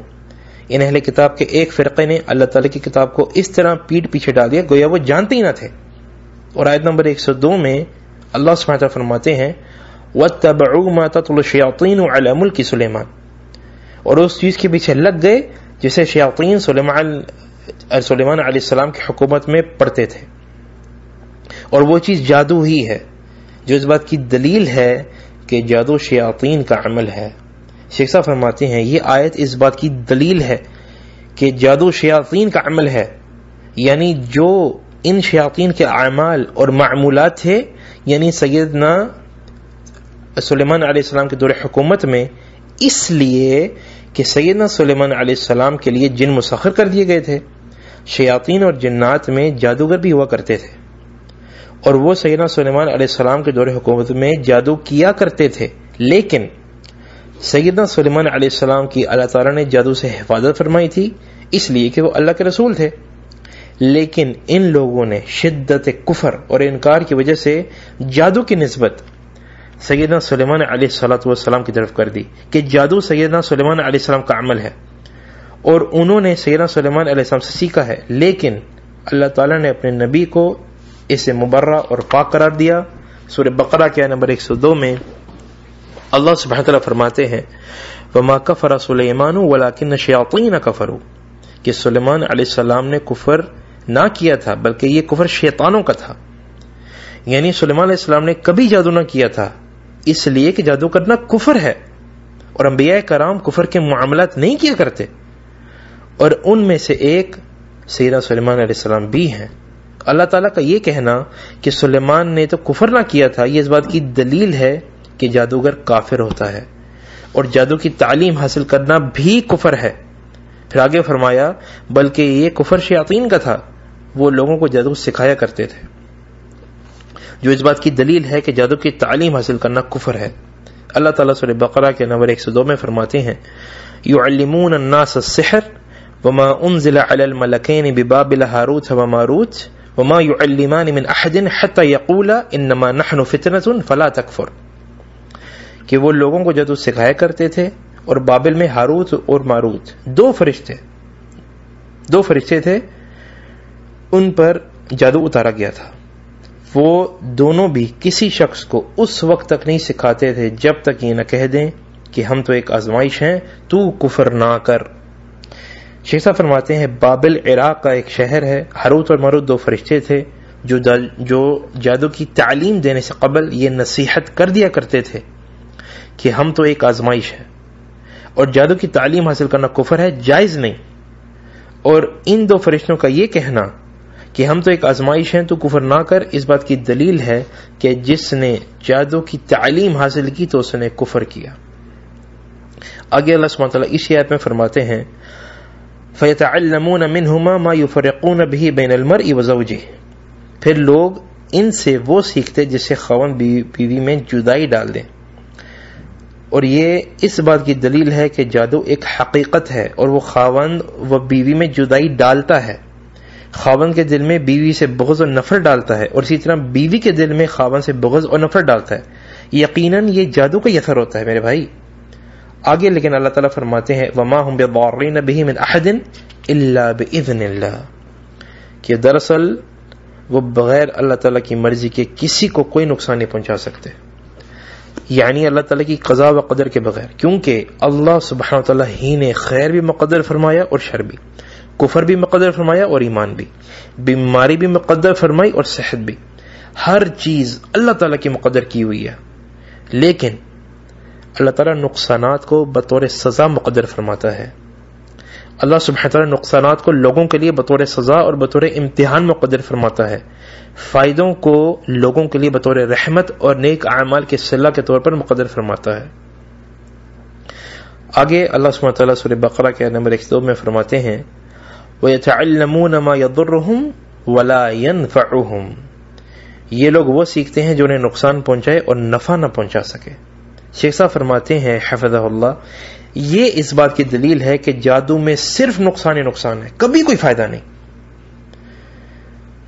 ان اہل کتاب کے ایک فرقے نے اللہ تعالیٰ کی کتاب کو اس طرح پیٹ پیچھے ڈال دیا گویا وہ جانتے ہی نہ تھے. اور آیت نمبر 102 میں اللہ سبحانہ وتعالی فرماتے ہیں وَاتَّبَعُوا مَا تَتْلُو الشَّيَاطِينُ عَلَى مُلْكِ سُلَيْمَانَ، اور اس چیز کے پیچھے لگ گئے جسے شیاطین سلیمان علیہ السلام کی حکومت میں پڑھتے تھے، اور وہ چیز جادو ہی ہے، جو اس بات کی دلیل ہے کہ جادو شیاطین کا عمل ہے. شیخ صاحب فرماتے ہیں یہ آیت اس بات کی دلیل ہے کہ جادو شیاطین کا عمل ہے، یعنی جو ان شیاطین کے اعمال اور معمولات تھے، یعنی سیدنا سلیمان علیہ السلام کے دور حکومت میں، اس لیے کہ سیدنا سلیمان علیہ السلام کے لیے جن مسخر کر دیے گئے تھے. شیاطین اور جنات میں جادوگر بھی ہوا کرتے تھے اور وہ سیدنا سلیمان علیہ السلام کے دور حکومت میں جادو کیا کرتے تھے، لیکن سیدنا سلیمان علیہ السلام کی اللہ تعالیٰ نے جادو سے حفاظت فرمائی تھی اس لیے کہ وہ اللہ کے رسول تھے. لیکن ان لوگوں نے شدت کفر اور انکار کی وجہ سے جادو کی نسبت سیدنا سلیمان علیہ السلام کی طرف کر دی کہ جادو سیدنا سلیمان علیہ السلام کا عمل ہے، اور انہوں نے سیدنا سلیمان علیہ السلام سے سیکھا ہے، لیکن اللہ تعالیٰ نے اپنے نبی کو اسے مبرہ اور پاک قرار دیا. سورہ بقرہ کے نمبر 102 میں اللہ سبحانہ وتعالی فرماتے ہیں وَمَا كَفَرَ سُلَيْمَانُ وَلَكِنَّ الشَّيَاطِينَ كَفَرُوا، کہ سلیمان علیہ السلام نے کفر نہ کیا تھا بلکہ یہ کفر شیطانوں کا تھا. یعنی سلیمان علیہ السلام نے کبھی جادو نہ کیا تھا اس لیے کہ جادو کرنا کفر ہے، اور انبیاء کرام کفر کے معاملات نہیں کیا کرتے، اور ان میں سے ایک سیدنا سلیمان علیہ السلام بھی ہیں. اللہ تعالیٰ کا یہ کہنا کہ سلیمان نے تو کفر نہ کیا تھا، یہ اس بات کی دلیل ہے کہ جادوگر کافر ہوتا ہے اور جادو کی تعلیم حاصل کرنا بھی کفر ہے. پھر آگے فرمایا بلکہ یہ کفر شیاطین کا تھا، وہ لوگوں کو جادو سکھایا کرتے تھے، جو اس بات کی دلیل ہے کہ جادو کی تعلیم حاصل کرنا کفر ہے. اللہ تعالیٰ سورہ بقرہ کے نمبر 102 میں فرماتے ہیں یعلمون الناس السحر وما انزل على الملكين ببابل هاروت وماروت وما يعلمان من احد حتى يقولا انما نحن فتنة فلا تكفر، کہ وہ لوگوں کو جادو سکھایا کرتے تھے اور بابل میں ہاروت اور ماروت دو فرشتے تھے، ان پر جادو اتارا گیا تھا. وہ دونوں بھی کسی شخص کو اس وقت تک نہیں سکھاتے تھے جب تک یہ نہ کہہ دیں کہ ہم تو ایک آزمائش ہیں، تو کفر نہ کر. شیخ صاحب فرماتے ہیں بابل عراق کا ایک شہر ہے. ہاروت اور ماروت دو فرشتے تھے جو جادو کی تعلیم دینے سے قبل یہ نصیحت کر دیا کرتے تھے کہ ہم تو ایک آزمائش ہے اور جادو کی تعلیم حاصل کرنا کفر ہے، جائز نہیں. اور ان دو فرشتوں کا یہ کہنا کہ ہم تو ایک آزمائش ہیں تو کفر نہ کر، اس بات کی دلیل ہے کہ جس نے جادو کی تعلیم حاصل کی تو اس نے کفر کیا. آگے اللہ سبحانہ وتعالی اس آیت میں فرماتے ہیں فَيَتَعَلَّمُونَ مِنْهُمَا مَا يُفَرِّقُونَ بِهِ بَيْنَ الْمَرْءِ وَزَوْجِهِ، پھر لوگ ان سے وہ سیکھتے جس سے خاوند بیوی میں جدائی ڈال دیں. اور یہ اس بات کی دلیل ہے کہ جادو ایک حقیقت ہے اور وہ خاوند و بیوی میں جدائی ڈالتا ہے. خاوند کے دل میں بیوی سے بغض اور نفرت ڈالتا ہے اور اسی طرح بیوی کے دل میں خاوند سے بغض اور نفرت ڈالتا ہے. یقیناً یہ جادو کا اثر ہوتا ہے میرے بھائی. آگے لیکن اللہ تعالیٰ فرماتے ہیں وَمَا هُمْ بِضَارِّينَ بِهِ مِنْ أَحَدٍ إِلَّا بِإِذْنِ اللَّهِ، کہ دراصل وہ بغیر اللہ تعالیٰ کی مرضی کے کسی کو کوئی نقصان نہیں پہنچا سکتے، یعنی اللہ تعالیٰ کی قضاء و قدر کے بغیر، کیونکہ اللہ سبحانہ وتعالیٰ ہی نے خیر بھی مقدر فرمایا اور شر بھی، کفر بھی مقدر فرمایا اور ایمان بھی، بیماری بھی مقدر فرمائی اور صحت بھی. ہر چیز اللہ تعالیٰ کی مقدر کی ہوئی ہے، لیکن اللہ تعالیٰ نقصانات کو بطور سزا مقدر فرماتا ہے. اللہ سبحانہ وتعالیٰ نقصانات کو لوگوں کے لیے بطور سزا اور بطور امتحان مقدر فرماتا ہے، فائدوں کو لوگوں کے لیے بطور رحمت اور نیک اعمال کے صلہ کے طور پر مقدر فرماتا ہے. آگے اللہ سبحانہ وتعالیٰ سورہ بقرہ کے نمبر 102 میں فرماتے ہیں وَيَتَعَلَّمُونَ مَا يَضُرُّهُمْ وَلَا يَنْفَعُهُمْ، یہ لوگ وہ سیکھتے ہیں جو انہیں نقصان پہنچائے اور نفع نہ پہنچا سکے. شیخ صاحب فرماتے ہیں حفظہ اللہ یہ اس بات کی دلیل ہے کہ جادو میں صرف نقصان ہی نقصان ہے، کبھی کوئی فائدہ نہیں.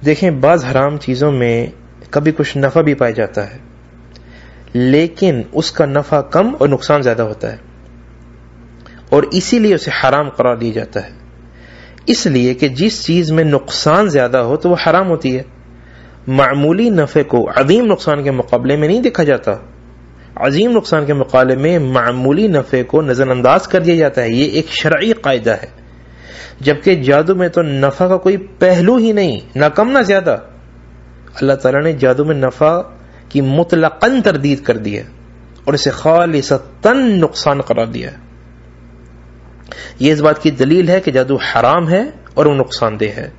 دیکھیں بعض حرام چیزوں میں کبھی کچھ نفع بھی پایا جاتا ہے، لیکن اس کا نفع کم اور نقصان زیادہ ہوتا ہے، اور اسی لیے اسے حرام قرار دیا جاتا ہے. اس لیے کہ جس چیز میں نقصان زیادہ ہو تو وہ حرام ہوتی ہے. معمولی نفع کو عظیم نقصان کے مقابلے میں نہیں دیکھا جاتا، عظیم نقصان کے مقابلے میں معمولی نفع کو نظر انداز کر دیا جاتا ہے. یہ ایک شرعی قاعدہ ہے. جبکہ جادو میں تو نفع کا کوئی پہلو ہی نہیں، نہ کم نہ زیادہ. اللہ تعالیٰ نے جادو میں نفع کی مطلقاً تردید کر دی ہے اور اسے خالصتاً نقصان قرار دیا ہے. یہ اس بات کی دلیل ہے کہ جادو حرام ہے اور وہ نقصان دہ ہے.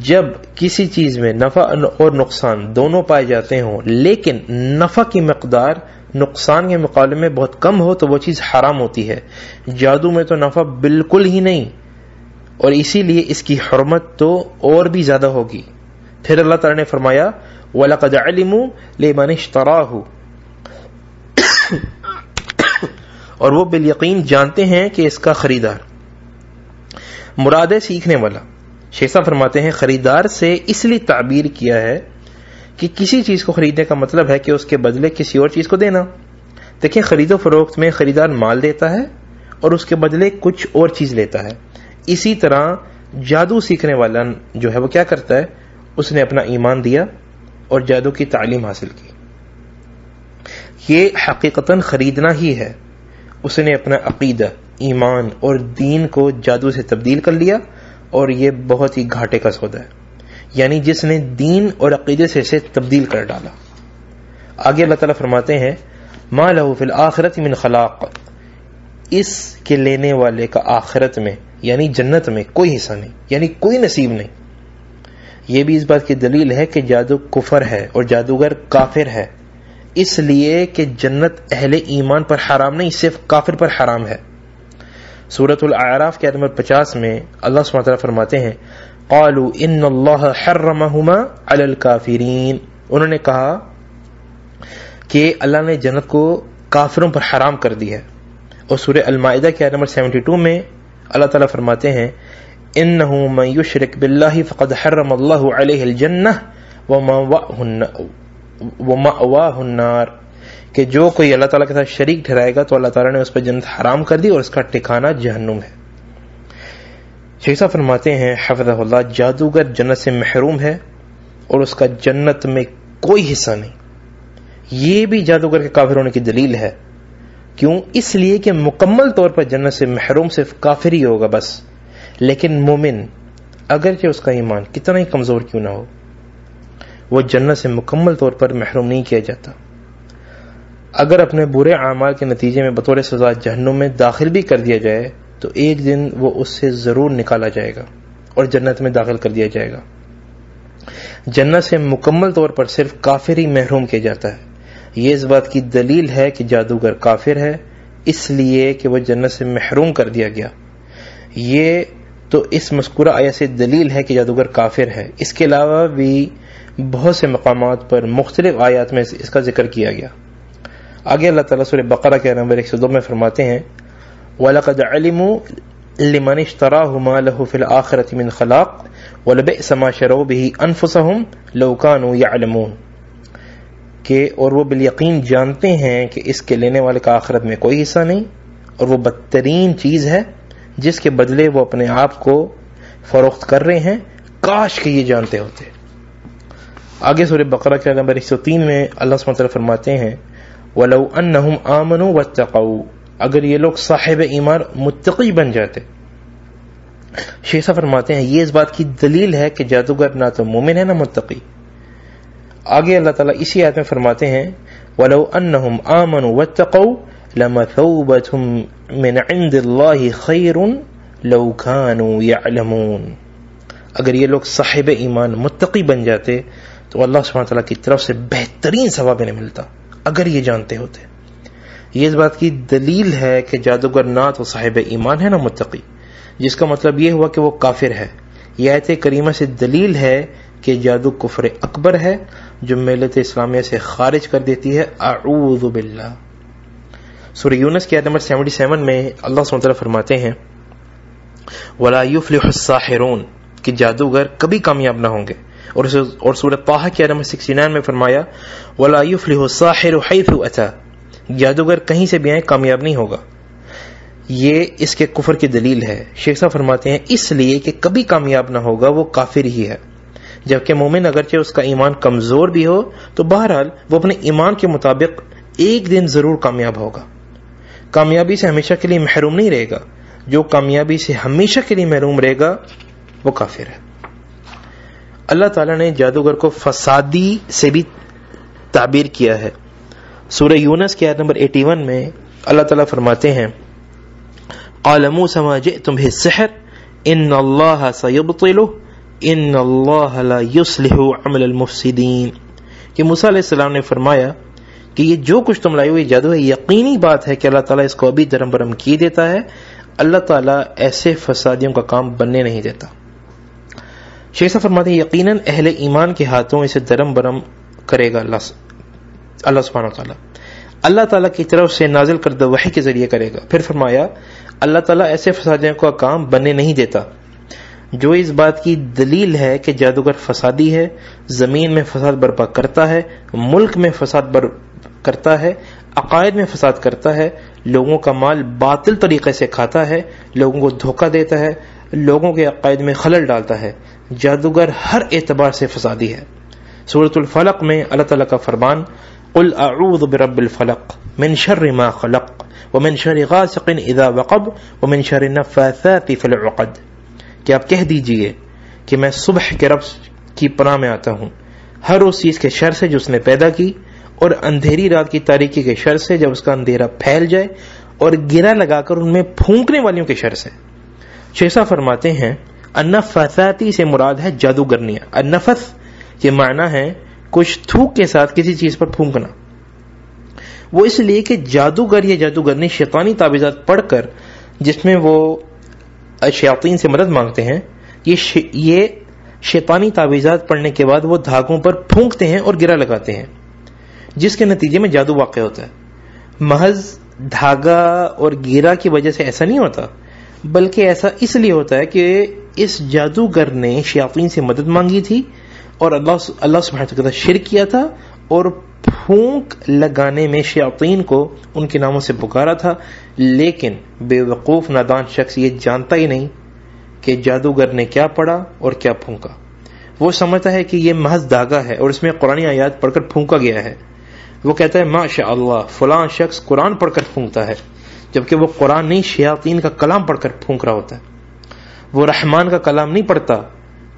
جب کسی چیز میں نفع اور نقصان دونوں پائے جاتے ہوں لیکن نفع کی مقدار نقصان کے مقابلے میں بہت کم ہو تو وہ چیز حرام ہوتی ہے. جادو میں تو نفع بالکل ہی نہیں، اور اسی لیے اس کی حرمت تو اور بھی زیادہ ہوگی. پھر اللہ تعالی نے فرمایا وَلَقَدْ عَلِمُوا لِمَنِ اشْتَرَاهُ، اور وہ بالیقین جانتے ہیں کہ اس کا خریدار مراد ہے سیکھنے والا. شیخ صاحب فرماتے ہیں خریدار سے اس لیے تعبیر کیا ہے کہ کسی چیز کو خریدنے کا مطلب ہے کہ اس کے بدلے کسی اور چیز کو دینا. دیکھیں خرید و فروخت میں خریدار مال دیتا ہے اور اس کے بدلے کچھ اور چیز لیتا ہے. اسی طرح جادو سیکھنے والا جو ہے وہ کیا کرتا ہے، اس نے اپنا ایمان دیا اور جادو کی تعلیم حاصل کی. یہ حقیقتاً خریدنا ہی ہے. اس نے اپنا عقیدہ، ایمان اور دین کو جادو سے تبدیل کر لیا، اور یہ بہت ہی گھاٹے کا سودا ہے. یعنی جس نے دین اور عقیدے سے اسے تبدیل کر ڈالا. آگے اللہ تعالیٰ فرماتے ہیں ما لہ فی الآخرۃ من خلاق، اس کے لینے والے کا آخرت میں یعنی جنت میں کوئی حصہ نہیں، یعنی کوئی نصیب نہیں. یہ بھی اس بات کی دلیل ہے کہ جادو کفر ہے اور جادوگر کافر ہے. اس لیے کہ جنت اہل ایمان پر حرام نہیں، صرف کافر پر حرام ہے۔ سورۃ الاعراف کے آیت نمبر 50 میں اللہ سبحانہ وتعالی فرماتے ہیں قالوا ان اللہ حرمہما علی الکافرین، انہوں نے کہا کہ اللہ نے جنت کو کافروں پر حرام کر دی ہے۔ اور سورہ المائدہ کے آیت نمبر 72 میں اللہ تعالیٰ فرماتے ہیں انہ من یشرک باللہ فقد حرم اللہ علیہ الجنہ ومأواہ النار، کہ جو کوئی اللہ تعالیٰ کے ساتھ شریک ٹھہرائے گا تو اللہ تعالیٰ نے اس پر جنت حرام کر دی اور اس کا ٹھکانہ جہنم ہے۔ شیخ صاحب فرماتے ہیں حفظہ اللہ جادوگر جنت سے محروم ہے اور اس کا جنت میں کوئی حصہ نہیں۔ یہ بھی جادوگر کے کافر ہونے کی دلیل ہے۔ کیوں؟ اس لیے کہ مکمل طور پر جنت سے محروم صرف کافر ہی ہوگا بس، لیکن مومن اگرچہ اس کا ایمان کتنا ہی کمزور کیوں نہ ہو وہ جنت سے مکمل طور پر محروم نہیں کیا جاتا۔ اگر اپنے برے اعمال کے نتیجے میں بطور سزا جہنم میں داخل بھی کر دیا جائے تو ایک دن وہ اس سے ضرور نکالا جائے گا اور جنت میں داخل کر دیا جائے گا۔ جنت سے مکمل طور پر صرف کافر ہی محروم کیا جاتا ہے۔ یہ اس بات کی دلیل ہے کہ جادوگر کافر ہے اس لیے کہ وہ جنت سے محروم کر دیا گیا۔ یہ تو اس مذکورہ آیت سے دلیل ہے کہ جادوگر کافر ہے۔ اس کے علاوہ بھی بہت سے مقامات پر مختلف آیات میں اس کا ذکر کیا گیا۔ آگے اللہ تعالیٰ سورہ بقرہ کے نمبر 102 میں فرماتے ہیں وَلَقَدْ عَلِمُوا لِمَنِ اشْتَرَاهُ مَا لَهُ فِي الْآخِرَةِ مِنْ خَلَاقٍ وَلَبِئْسَ مَا شَرَوْا بِهِ أَنفُسَهُمْ لَوْ كَانُوا يَعْلَمُونَ، کہ اور وہ بالیقین جانتے ہیں کہ اس کے لینے والے کا آخرت میں کوئی حصہ نہیں اور وہ بدترین چیز ہے جس کے بدلے وہ اپنے آپ کو فروخت کر رہے ہیں، کاش کہ یہ جانتے ہوتے۔ آگے سورہ بقرہ کے نمبر 103 میں اللہ سبحانہ وتعالی فرماتے ہیں وَلَوْ أَنَّهُمْ آمَنُوا وَاتَّقَوْا، اگر یہ لوگ صاحب ایمان متقی بن جاتے۔ شیخ صاحب فرماتے ہیں یہ اس بات کی دلیل ہے کہ جادوگر نہ تو مومن ہے نہ متقی۔ آگے اللہ تعالیٰ اسی آیت میں فرماتے ہیں وَلَوْ أَنَّهُمْ آمَنُوا وَاتَّقَوْا لَمَثُوبَةٌ مِّنْ عِنْدِ اللَّهِ خَيْرٌ لَوْ كَانُوا يَعْلَمُونَ، اگر یہ لوگ صاحب ایمان متقی بن جاتے تو اللہ سبحانہ تعالیٰ کی طرف سے بہترین ثواب انہیں ملتا اگر یہ جانتے ہوتے۔ یہ اس بات کی دلیل ہے کہ جادوگر نہ تو صاحب ایمان ہے نہ متقی، جس کا مطلب یہ ہوا کہ وہ کافر ہے۔ یہ آیت کریمہ سے دلیل ہے کہ جادو کفر اکبر ہے جو ملت اسلامیہ سے خارج کر دیتی ہے، اعوذ باللہ۔ سورہ یونس کی آیت نمبر 77 میں اللہ سبحانہ وتعالی فرماتے ہیں وَلَا يُفْلِحُ السَّاحِرُونَ، کہ جادوگر کبھی کامیاب نہ ہوں گے۔ اور سورہ طٰہٰ کی آیت نمبر 69 میں فرمایا وَلَا يُفْلِحُ السَّاحِرُ حَيْثُ أَتَى، جادوگر کہیں سے بھی آئے کامیاب نہیں ہوگا۔ یہ اس کے کفر کی دلیل ہے۔ شیخ صاحب فرماتے ہیں اس لیے کہ کبھی کامیاب نہ ہوگا وہ کافر ہی ہے، جبکہ مومن اگرچہ اس کا ایمان کمزور بھی ہو تو بہرحال وہ اپنے ایمان کے مطابق ایک دن ضرور کامیاب ہوگا۔ کامیابی سے ہمیشہ کے لیے محروم نہیں رہے گا، جو کامیابی سے ہمیشہ کے لیے محروم رہے گا وہ کافر ہے۔ اللہ تعالیٰ نے جادوگر کو فسادی سے بھی تعبیر کیا ہے۔ سورہ یونس کی آیت نمبر 81 میں اللہ تعالیٰ فرماتے ہیں قال موسى ما جئتم به السحر ان الله سيبطله ان الله لا يصلح عمل المفسدين، کہ موسیٰ علیہ السلام نے فرمایا کہ یہ جو کچھ تم لائے ہوئے جادو ہے، یقینی بات ہے کہ اللہ تعالیٰ اس کو ابھی درم برم کی دیتا ہے، اللہ تعالیٰ ایسے فسادیوں کا کام بننے نہیں دیتا۔ شیخ صاحب فرماتے ہیں یقیناً اہل ایمان کے ہاتھوں اسے درم برم کرے گا اللہ سبحانہ وتعالیٰ، اللہ تعالیٰ کی طرف سے نازل کردہ وحی کے ذریعے کرے گا۔ پھر فرمایا اللہ تعالیٰ ایسے فسادیوں کا کام بننے نہیں دیتا، جو اس بات کی دلیل ہے کہ جادوگر فسادی ہے، زمین میں فساد برپا کرتا ہے، ملک میں فساد کرتا ہے، عقائد میں فساد کرتا ہے، لوگوں کا مال باطل طریقے سے کھاتا ہے، لوگوں کو دھوکہ دیتا ہے، لوگوں کے عقائد میں خلل ڈالتا ہے۔ جادوگر ہر اعتبار سے فسادی ہے۔ سورۃ الفلق میں اللہ تعالیٰ کا فرمان قل اعوذ برب الفلق من شر ما خلق ومن شر غاسق اذا وقب ومن شر النفاثات في العقد، کہ آپ کہہ دیجئے کہ میں صبح کے رب کی پناہ میں آتا ہوں ہر اس چیز کے شر سے جو اس نے پیدا کی، اور اندھیری رات کی تاریکی کے شر سے جب اس کا اندھیرا پھیل جائے، اور گرہ لگا کر ان میں پھونکنے والیوں کے شر سے۔ شیخ صاحب فرماتے ہیں النفاثاتی سے مراد ہے جادوگرنیاں۔ النفث یہ معنی ہے کچھ تھوک کے ساتھ کسی چیز پر پھونکنا، وہ اس لیے کہ جادوگر یا جادوگرنی شیطانی تعویذات پڑھ کر جس میں وہ شیاطین سے مدد مانگتے ہیں، یہ شیطانی تعویذات پڑھنے کے بعد وہ دھاگوں پر پھونکتے ہیں اور گرہ لگاتے ہیں، جس کے نتیجے میں جادو واقع ہوتا ہے۔ محض دھاگا اور گیرا کی وجہ سے ایسا نہیں ہوتا، بلکہ ایسا اس لیے ہوتا ہے کہ اس جادوگر نے شیاطین سے مدد مانگی تھی اور اللہ سبحانہ وتعالی شرک کیا تھا، اور پھونک لگانے میں شیاطین کو ان کے ناموں سے پکارا تھا، لیکن بے وقوف نادان شخص یہ جانتا ہی نہیں کہ جادوگر نے کیا پڑھا اور کیا پھونکا۔ وہ سمجھتا ہے کہ یہ محض دھاگا ہے اور اس میں قرآنی آیات پڑھ کر پھونکا گیا ہے۔ وہ کہتا ہے ماشاء اللہ فلاں شخص قرآن پڑھ کر پھونکتا ہے، جبکہ وہ قرآن نہیں شیاطین کا کلام پڑھ کر پھونک رہا ہوتا ہے۔ وہ رحمان کا کلام نہیں پڑھتا،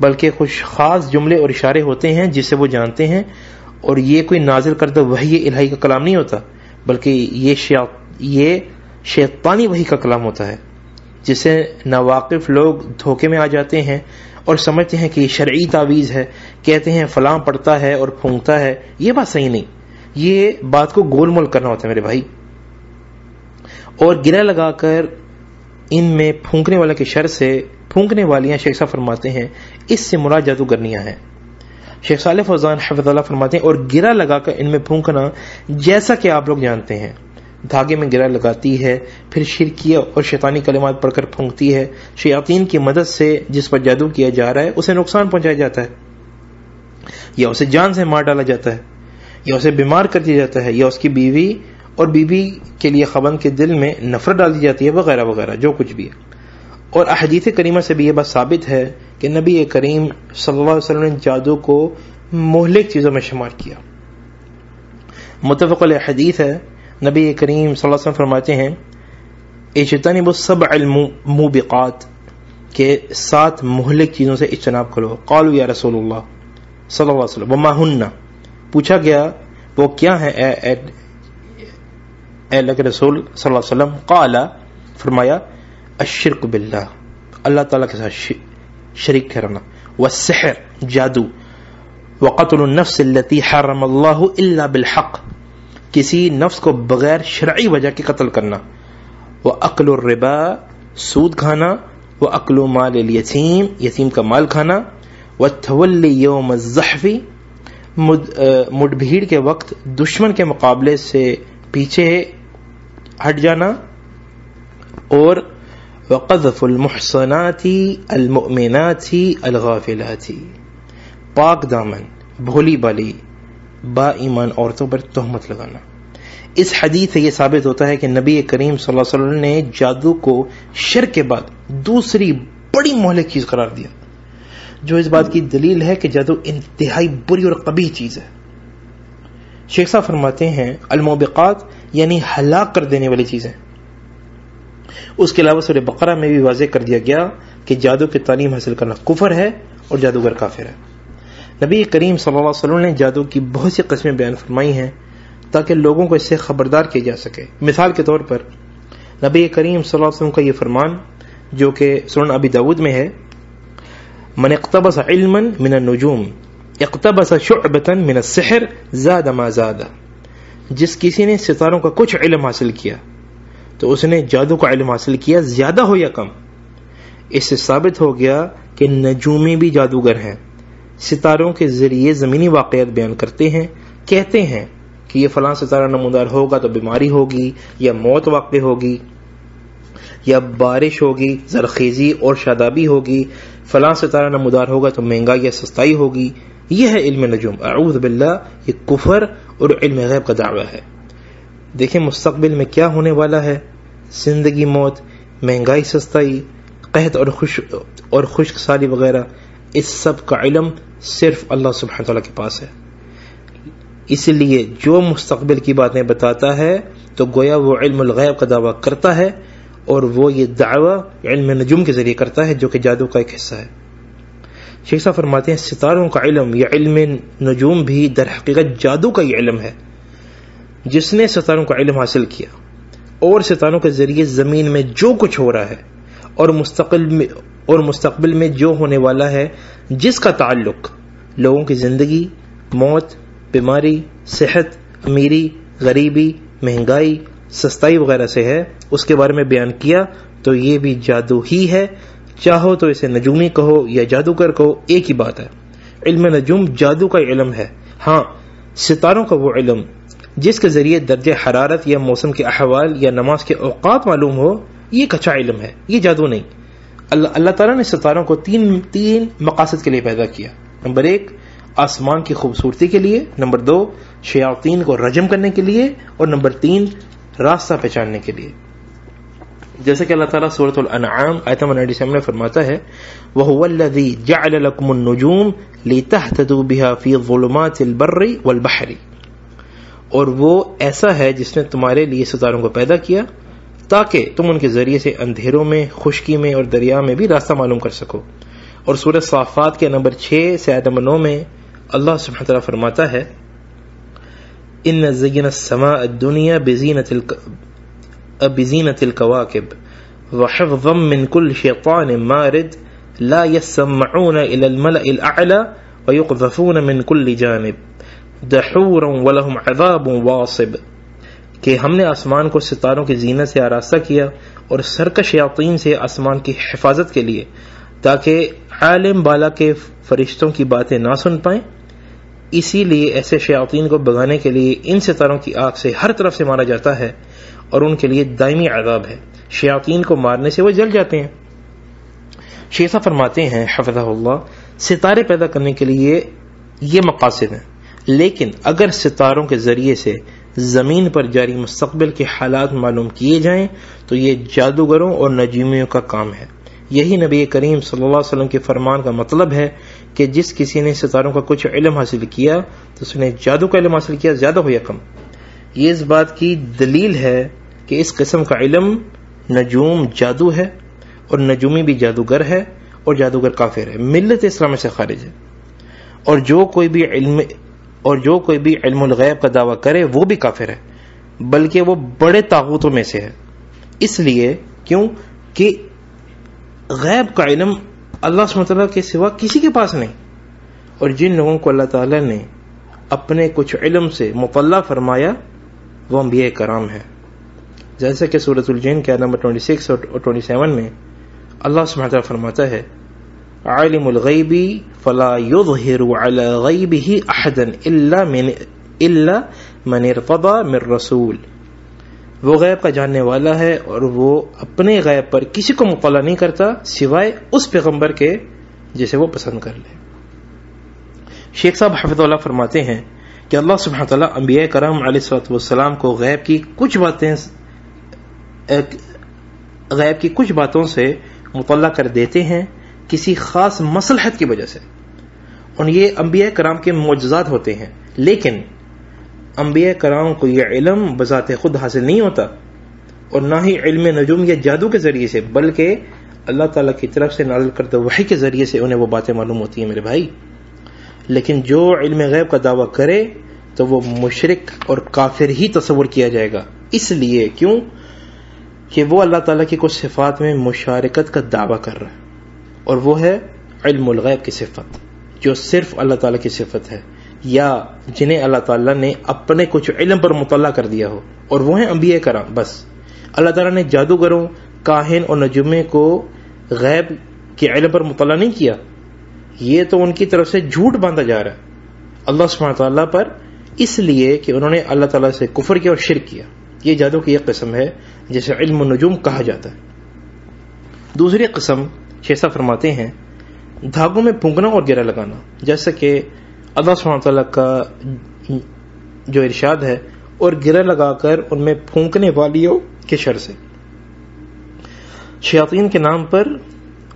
بلکہ کچھ خاص جملے اور اشارے ہوتے ہیں جسے وہ جانتے ہیں، اور یہ کوئی نازل کردہ وحی الہی کا کلام نہیں ہوتا، بلکہ یہ شیطانی وحی کا کلام ہوتا ہے، جسے ناواقف لوگ دھوکے میں آ جاتے ہیں اور سمجھتے ہیں کہ یہ شرعی تعویذ ہے، کہتے ہیں فلاں پڑھتا ہے اور پھونکتا ہے۔ یہ بات صحیح نہیں، یہ بات کو گول مول کرنا ہوتا ہے میرے بھائی۔ اور گرہ لگا کر ان میں پھونکنے والے کے شر سے پھونکنے والیاں شیخ صاحب فرماتے ہیں اس سے مراد جادوگرنیاں ہیں۔ شیخ صالح فوزان حفظ اللہ فرماتے ہیں اور گرہ لگا کر ان میں پھونکنا جیسا کہ آپ لوگ جانتے ہیں، دھاگے میں گرہ لگاتی ہے، پھر شرکیہ اور شیطانی کلمات پڑھ کر پھونکتی ہے، شیاطین کی مدد سے جس پر جادو کیا جا رہا ہے اسے نقصان پہنچایا جاتا ہے، یا اسے جان سے مار ڈالا جاتا ہے، یا اسے بیمار کر دیا جاتا ہے، یا اس کی بیوی اور بیوی کے لیے خاوند کے دل میں نفرت ڈال دی جاتی ہے، وغیرہ وغیرہ جو کچھ بھی ہے۔ اور احادیث کریمہ سے بھی یہ بات ثابت ہے کہ نبی کریم صلی اللہ علیہ وسلم نے جادو کو مہلک چیزوں میں شمار کیا۔ متفق علیہ حدیث ہے، نبی کریم صلی اللہ علیہ وسلم فرماتے ہیں اجتنبوا السبع الموبقات، کہ 7 مہلک چیزوں سے اجتناب کرو۔ قالوا یا رسول اللہ صلی اللہ علیہ وسلم وما ہن، پوچھا گیا وہ کیا ہے اے اللہ کے رسول صلی اللہ علیہ وسلم؟ قال، فرمایا الشرک باللہ، اللہ تعالیٰ کے ساتھ شریک ٹھہرانا، والسحر، جادو، وقتل النفس التي حرم اللہ الا بالحق، کسی نفس کو بغیر شرعی وجہ کے قتل کرنا، واکل الربا، سود کھانا، واکل مال الیتیم، یتیم کا مال کھانا، والتولی یوم الزحف، مڈ بھیڑ کے وقت دشمن کے مقابلے سے پیچھے ہٹ جانا، اور وقذف المحصنات المؤمنات الغافلات، پاک دامن بھولی بالی با ایمان عورتوں پر تہمت لگانا۔ اس حدیث سے یہ ثابت ہوتا ہے کہ نبی کریم صلی اللہ علیہ وسلم نے جادو کو شرک کے بعد دوسری بڑی مہلک چیز قرار دیا، جو اس بات کی دلیل ہے کہ جادو انتہائی بری اور قبیح چیز ہے۔ شیخ صاحب فرماتے ہیں الموبقات یعنی ہلاک کر دینے والی چیزیں۔ اس کے علاوہ سورہ بقرہ میں بھی واضح کر دیا گیا کہ جادو کی تعلیم حاصل کرنا کفر ہے اور جادوگر کافر ہے۔ نبی کریم صلی اللہ علیہ وسلم نے جادو کی بہت سی قسمیں بیان فرمائی ہیں تاکہ لوگوں کو اس سے خبردار کیا جا سکے۔ مثال کے طور پر نبی کریم صلی اللہ علیہ وسلم کا یہ فرمان جو کہ سنن ابی داود میں ہے، من اقتبس علما من النجوم اقتبس شعبة من السحر زاد ما زاد، جس کسی نے ستاروں کا کچھ علم حاصل کیا تو اس نے جادو کا علم حاصل کیا، زیادہ ہو یا کم۔ اس سے ثابت ہو گیا کہ نجومی بھی جادوگر ہیں، ستاروں کے ذریعے زمینی واقعات بیان کرتے ہیں، کہتے ہیں کہ یہ فلاں ستارہ نمودار ہوگا تو بیماری ہوگی یا موت واقع ہوگی یا بارش ہوگی، زرخیزی اور شادابی ہوگی، فلاں ستارہ نمودار ہوگا تو مہنگائی یا سستائی ہوگی۔ یہ ہے علم نجوم، اعوذ باللہ، یہ کفر اور علم غیب کا دعویٰ ہے۔ دیکھیں مستقبل میں کیا ہونے والا ہے، زندگی موت، مہنگائی سستائی، قحط اور خشک سالی وغیرہ، اس سب کا علم صرف اللہ سبحانہ تعالیٰ کے پاس ہے۔ اس لیے جو مستقبل کی باتیں بتاتا ہے تو گویا وہ علم الغیب کا دعویٰ کرتا ہے، اور وہ یہ دعویٰ علم نجوم کے ذریعے کرتا ہے جو کہ جادو کا ایک حصہ ہے۔ شیخ صاحب فرماتے ہیں ستاروں کا علم یا علم نجوم بھی در حقیقت جادو کا ہی علم ہے۔ جس نے ستاروں کا علم حاصل کیا اور ستاروں کے ذریعے زمین میں جو کچھ ہو رہا ہے اور مستقبل میں جو ہونے والا ہے، جس کا تعلق لوگوں کی زندگی، موت، بیماری، صحت، امیری، غریبی، مہنگائی سستائی وغیرہ سے ہے اس کے بارے میں بیان کیا تو یہ بھی جادو ہی ہے. چاہو تو اسے نجومی کہو یا جادوگر کہو، ایک ہی بات ہے. علم نجوم جادو کا علم ہے. ہاں، ستاروں کا وہ علم جس کے ذریعے درجہ حرارت یا موسم کے احوال یا نماز کے اوقات معلوم ہو، یہ کچا علم ہے، یہ جادو نہیں. اللہ تعالیٰ نے ستاروں کو تین مقاصد کے لیے پیدا کیا. نمبر 1 آسمان کی خوبصورتی کے لیے، نمبر 2 شیاطین کو رجم کرنے کے لیے، اور نمبر 3 راستہ پہچاننے کے لیے. جیسا کہ اللہ تعالیٰ سورۃ الانعام آیت نمبر 97 میں فرماتا ہے وَهُوَ الَّذِي جَعَلَ لَكُمُ النُّجُومَ لِتَهْتَدُوا بِهَا فِي ظُلُمَاتِ الْبَرِّ وَالْبَحْرِ، اور وہ ایسا ہے جس نے تمہارے لیے ستاروں کو پیدا کیا تاکہ تم ان کے ذریعے سے اندھیروں میں، خشکی میں اور دریا میں بھی راستہ معلوم کر سکو. اور سورۃ صافات کے نمبر 6 سے آیت نمبر 9 میں اللہ سبحانہ وتعالیٰ فرماتا ہے إِنَّ زَيَّنَا السَّمَاءَ الدُّنْيَا بِزِينَةِ الْكَوَاكِبِ وَحِفْظًا مِّن كُلِّ شَيْطَانٍ مَارِدٍ لَا يَسَّمَّعُونَ إِلَى الْمَلَإِ الْأَعْلَى وَيُقْذَفُونَ مِن كُلِّ جَانِبٍ دَحُورًا وَلَهُمْ عَذَابٌ وَاصِبٌ، کہ ہم نے آسمان کو ستاروں کی زینت سے آراستہ کیا اور سرکش شیاطین سے آسمان کی حفاظت کے لیے تاکہ عالم بالا کے فرشتوں کی باتیں نہ سن پائیں. اسی لیے ایسے شیاطین کو بھگانے کے لیے ان ستاروں کی آگ سے ہر طرف سے مارا جاتا ہے اور ان کے لیے دائمی عذاب ہے. شیاطین کو مارنے سے وہ جل جاتے ہیں. شیخ صاحب فرماتے ہیں حفظہ اللہ، ستارے پیدا کرنے کے لیے یہ مقاصد ہیں، لیکن اگر ستاروں کے ذریعے سے زمین پر جاری مستقبل کے حالات معلوم کیے جائیں تو یہ جادوگروں اور نجومیوں کا کام ہے. یہی نبی کریم صلی اللہ علیہ وسلم کے فرمان کا مطلب ہے کہ جس کسی نے ستاروں کا کچھ علم حاصل کیا تو اس نے جادو کا علم حاصل کیا، زیادہ ہو یا کم. یہ اس بات کی دلیل ہے کہ اس قسم کا علم نجوم جادو ہے، اور نجومی بھی جادوگر ہے، اور جادوگر کافر ہے، ملت اسلام سے خارج ہے. اور جو کوئی بھی علم الغیب کا دعویٰ کرے وہ بھی کافر ہے، بلکہ وہ بڑے طاغوتوں میں سے ہے. اس لیے کیوں کہ غیب کا علم اللہ سبحانہ وتعالیٰ کے سوا کسی کے پاس نہیں، اور جن لوگوں کو اللہ تعالیٰ نے اپنے کچھ علم سے مطلع فرمایا وہ انبیاء کرام ہیں. جیسا کہ سورۃ الجن کے نمبر 26 اور 27 میں اللہ سبحانہ وتعالیٰ فرماتا ہے عالم الغیب فلا یظہر علی غیبہ احدا الا من ارتضی من رسول، وہ غیب کا جاننے والا ہے اور وہ اپنے غیب پر کسی کو مطلع نہیں کرتا سوائے اس پیغمبر کے جسے وہ پسند کر لے. شیخ صاحب حفظہ اللہ فرماتے ہیں کہ اللہ سبحانہ تعالیٰ انبیاء کرام علیہ السلام کو غیب کی کچھ باتوں سے مطلع کر دیتے ہیں کسی خاص مصلحت کی وجہ سے، اور یہ انبیاء کرام کے معجزات ہوتے ہیں. لیکن انبیاء کرام کو یہ علم بذات خود حاصل نہیں ہوتا، اور نہ ہی علم نجوم یا جادو کے ذریعے سے، بلکہ اللہ تعالیٰ کی طرف سے نازل کردہ وحی کے ذریعے سے انہیں وہ باتیں معلوم ہوتی ہیں میرے بھائی. لیکن جو علم غیب کا دعویٰ کرے تو وہ مشرک اور کافر ہی تصور کیا جائے گا. اس لیے کیوں کہ وہ اللہ تعالیٰ کی کچھ صفات میں مشارکت کا دعویٰ کر رہا ہے، اور وہ ہے علم الغیب کی صفت جو صرف اللہ تعالیٰ کی صفت ہے، یا جنہیں اللہ تعالیٰ نے اپنے کچھ علم پر مطلع کر دیا ہو، اور وہ ہیں انبیاء کرام. بس اللہ تعالیٰ نے جادوگروں، کاہن اور نجومے کو غیب کے علم پر مطلع نہیں کیا. یہ تو ان کی طرف سے جھوٹ باندھا جا رہا ہے اللہ سبحانہ تعالیٰ پر، اس لیے کہ انہوں نے اللہ تعالیٰ سے کفر کیا اور شرک کیا. یہ جادو کی ایک قسم ہے جسے علم النجوم کہا جاتا ہے. دوسری قسم شیخ فرماتے ہیں دھاگوں میں پھونکنا اور گرہ لگانا، جیسا کہ اللہ سبحانہ تعالیٰ کا جو ارشاد ہے، اور گرہ لگا کر ان میں پھونکنے والیوں کے شر سے، شیاطین کے نام پر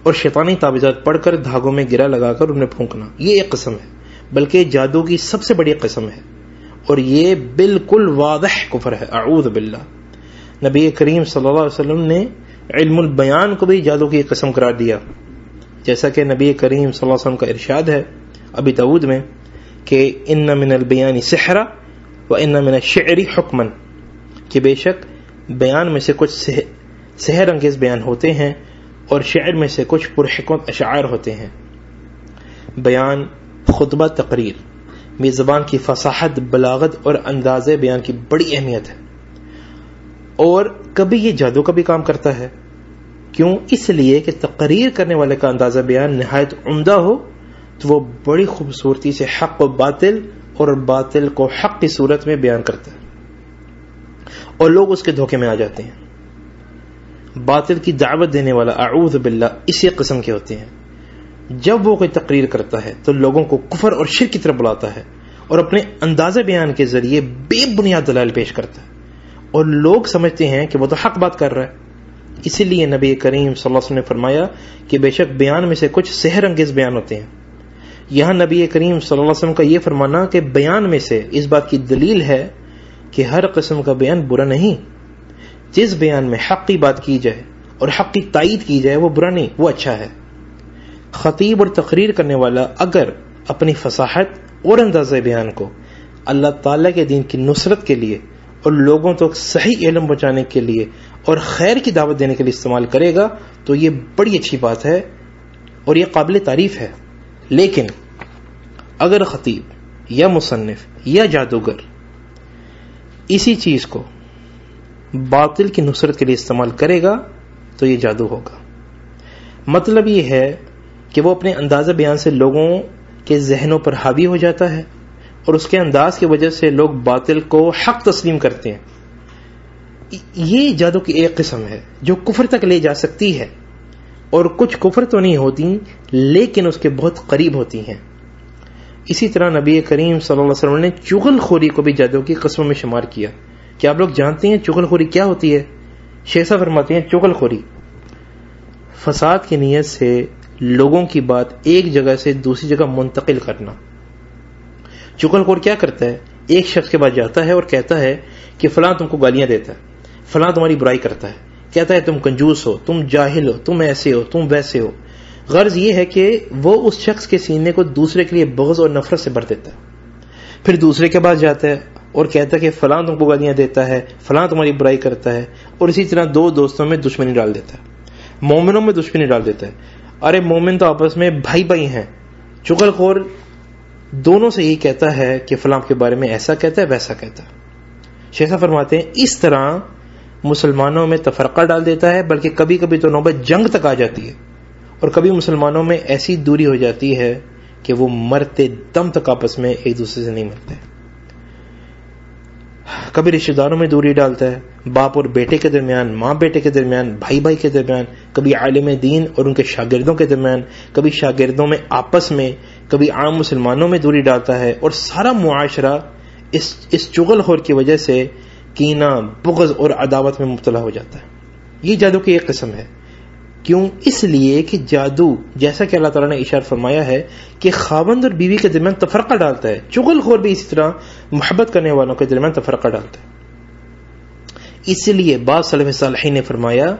اور شیطانی تعویذات پڑھ کر دھاگوں میں گرہ لگا کر ان میں پھونکنا، یہ ایک قسم ہے، بلکہ جادو کی سب سے بڑی قسم ہے، اور یہ بالکل واضح کفر ہے. اعوذ باللہ. نبی کریم صلی اللہ علیہ وسلم نے علم البیان کو بھی جادو کی قسم قرار دیا، جیسا کہ نبی کریم صلی اللہ علیہ وسلم کا ارشاد ہے ابی داؤد میں کہ ان من البیان سحرا و ان من الشعر حکما، کہ بے شک بیان میں سے کچھ سحر انگیز بیان ہوتے ہیں اور شعر میں سے کچھ پرحکمت اشعار ہوتے ہیں. بیان، خطبہ، تقریر میں زبان کی فصاحت، بلاغت اور انداز بیان کی بڑی اہمیت ہے. اور کبھی یہ جادو کا بھی کام کرتا ہے. کیوں؟ اس لیے کہ تقریر کرنے والے کا اندازہ بیان نہایت عمدہ ہو تو وہ بڑی خوبصورتی سے حق و باطل اور باطل کو حق کی صورت میں بیان کرتا ہے، اور لوگ اس کے دھوکے میں آ جاتے ہیں. باطل کی دعوت دینے والا اعوذ باللہ اسی قسم کے ہوتے ہیں. جب وہ کوئی تقریر کرتا ہے تو لوگوں کو کفر اور شرک کی طرف بلاتا ہے اور اپنے اندازہ بیان کے ذریعے بے بنیاد دلائل پیش کرتا ہے، اور لوگ سمجھتے ہیں کہ وہ تو حق بات کر رہا ہے. اسی لیے نبی کریم صلی اللہ علیہ وسلم نے فرمایا کہ بے شک بیان میں سے کچھ سحر انگیز بیان ہوتے ہیں. یہاں نبی کریم صلی اللہ علیہ وسلم کا یہ فرمانا کہ بیان میں سے اس بات کی دلیل ہے کہ ہر قسم کا بیان برا نہیں. جس بیان میں حق کی بات کی جائے اور حق کی تائید کی جائے وہ برا نہیں، وہ اچھا ہے. خطیب اور تقریر کرنے والا اگر اپنی فصاحت اور اندازہ بیان کو اللہ تعالیٰ کے دین کی نصرت کے لیے اور لوگوں تک صحیح علم پہنچانے کے لیے اور خیر کی دعوت دینے کے لیے استعمال کرے گا تو یہ بڑی اچھی بات ہے اور یہ قابل تعریف ہے. لیکن اگر خطیب یا مصنف یا جادوگر اسی چیز کو باطل کی نصرت کے لیے استعمال کرے گا تو یہ جادو ہوگا. مطلب یہ ہے کہ وہ اپنے اندازہ بیان سے لوگوں کے ذہنوں پر حاوی ہو جاتا ہے اور اس کے انداز کی وجہ سے لوگ باطل کو حق تسلیم کرتے ہیں. یہ جادو کی ایک قسم ہے جو کفر تک لے جا سکتی ہے، اور کچھ کفر تو نہیں ہوتی لیکن اس کے بہت قریب ہوتی ہیں. اسی طرح نبی کریم صلی اللہ علیہ وسلم نے چغل خوری کو بھی جادو کی قسموں میں شمار کیا. کیا آپ لوگ جانتے ہیں چغل خوری کیا ہوتی ہے؟ شیخ صاحب فرماتے ہیں چغل خوری فساد کی نیت سے لوگوں کی بات ایک جگہ سے دوسری جگہ منتقل کرنا. چغل خور کیا کرتا ہے؟ ایک شخص کے پاس جاتا ہے اور کہتا ہے کہ فلاں تم کو گالیاں دیتا ہے، فلاں تمہاری برائی کرتا ہے، کہتا ہے تم کنجوس ہو، تم جاہل ہو، تم ایسے ہو، تم ویسے ہو. غرض یہ ہے کہ وہ اس شخص کے سینے کو دوسرے کے لیے بغض اور نفرت سے بھر دیتا ہے. پھر دوسرے کے پاس جاتا ہے اور کہتا ہے کہ فلاں تم کو گالیاں دیتا ہے، فلاں تمہاری برائی کرتا ہے، اور اسی طرح دو دوستوں میں دشمنی ڈال دیتا ہے، مومنوں میں دشمنی ڈال دیتا ہے. ارے مومن تو آپس میں بھائی بھائی ہیں. چغل خور دونوں سے یہی کہتا ہے کہ فلاں کے بارے میں ایسا کہتا ہے ویسا کہتا ہے. شیخ صاحب فرماتے ہیں اس طرح مسلمانوں میں تفرقہ ڈال دیتا ہے، بلکہ کبھی کبھی تو نوبت جنگ تک آ جاتی ہے، اور کبھی مسلمانوں میں ایسی دوری ہو جاتی ہے کہ وہ مرتے دم تک آپس میں ایک دوسرے سے نہیں ملتے. کبھی رشتہ داروں میں دوری ڈالتا ہے، باپ اور بیٹے کے درمیان، ماں بیٹے کے درمیان، بھائی بھائی کے درمیان، کبھی عالم دین اور ان کے شاگردوں کے درمیان، کبھی شاگردوں میں آپس میں، کبھی عام مسلمانوں میں دوری ڈالتا ہے، اور سارا معاشرہ اس چغل خور کی وجہ سے کینہ، بغض اور عداوت میں مبتلا ہو جاتا ہے. یہ جادو کی ایک قسم ہے. کیوں؟ اس لیے کہ جادو جیسا کہ اللہ تعالیٰ نے اشارہ فرمایا ہے کہ خاوند اور بیوی کے درمیان تفرقہ ڈالتا ہے. چغل خور بھی اسی طرح محبت کرنے والوں کے درمیان تفرقہ ڈالتا ہے. اس لیے بعض سلف صالحین نے فرمایا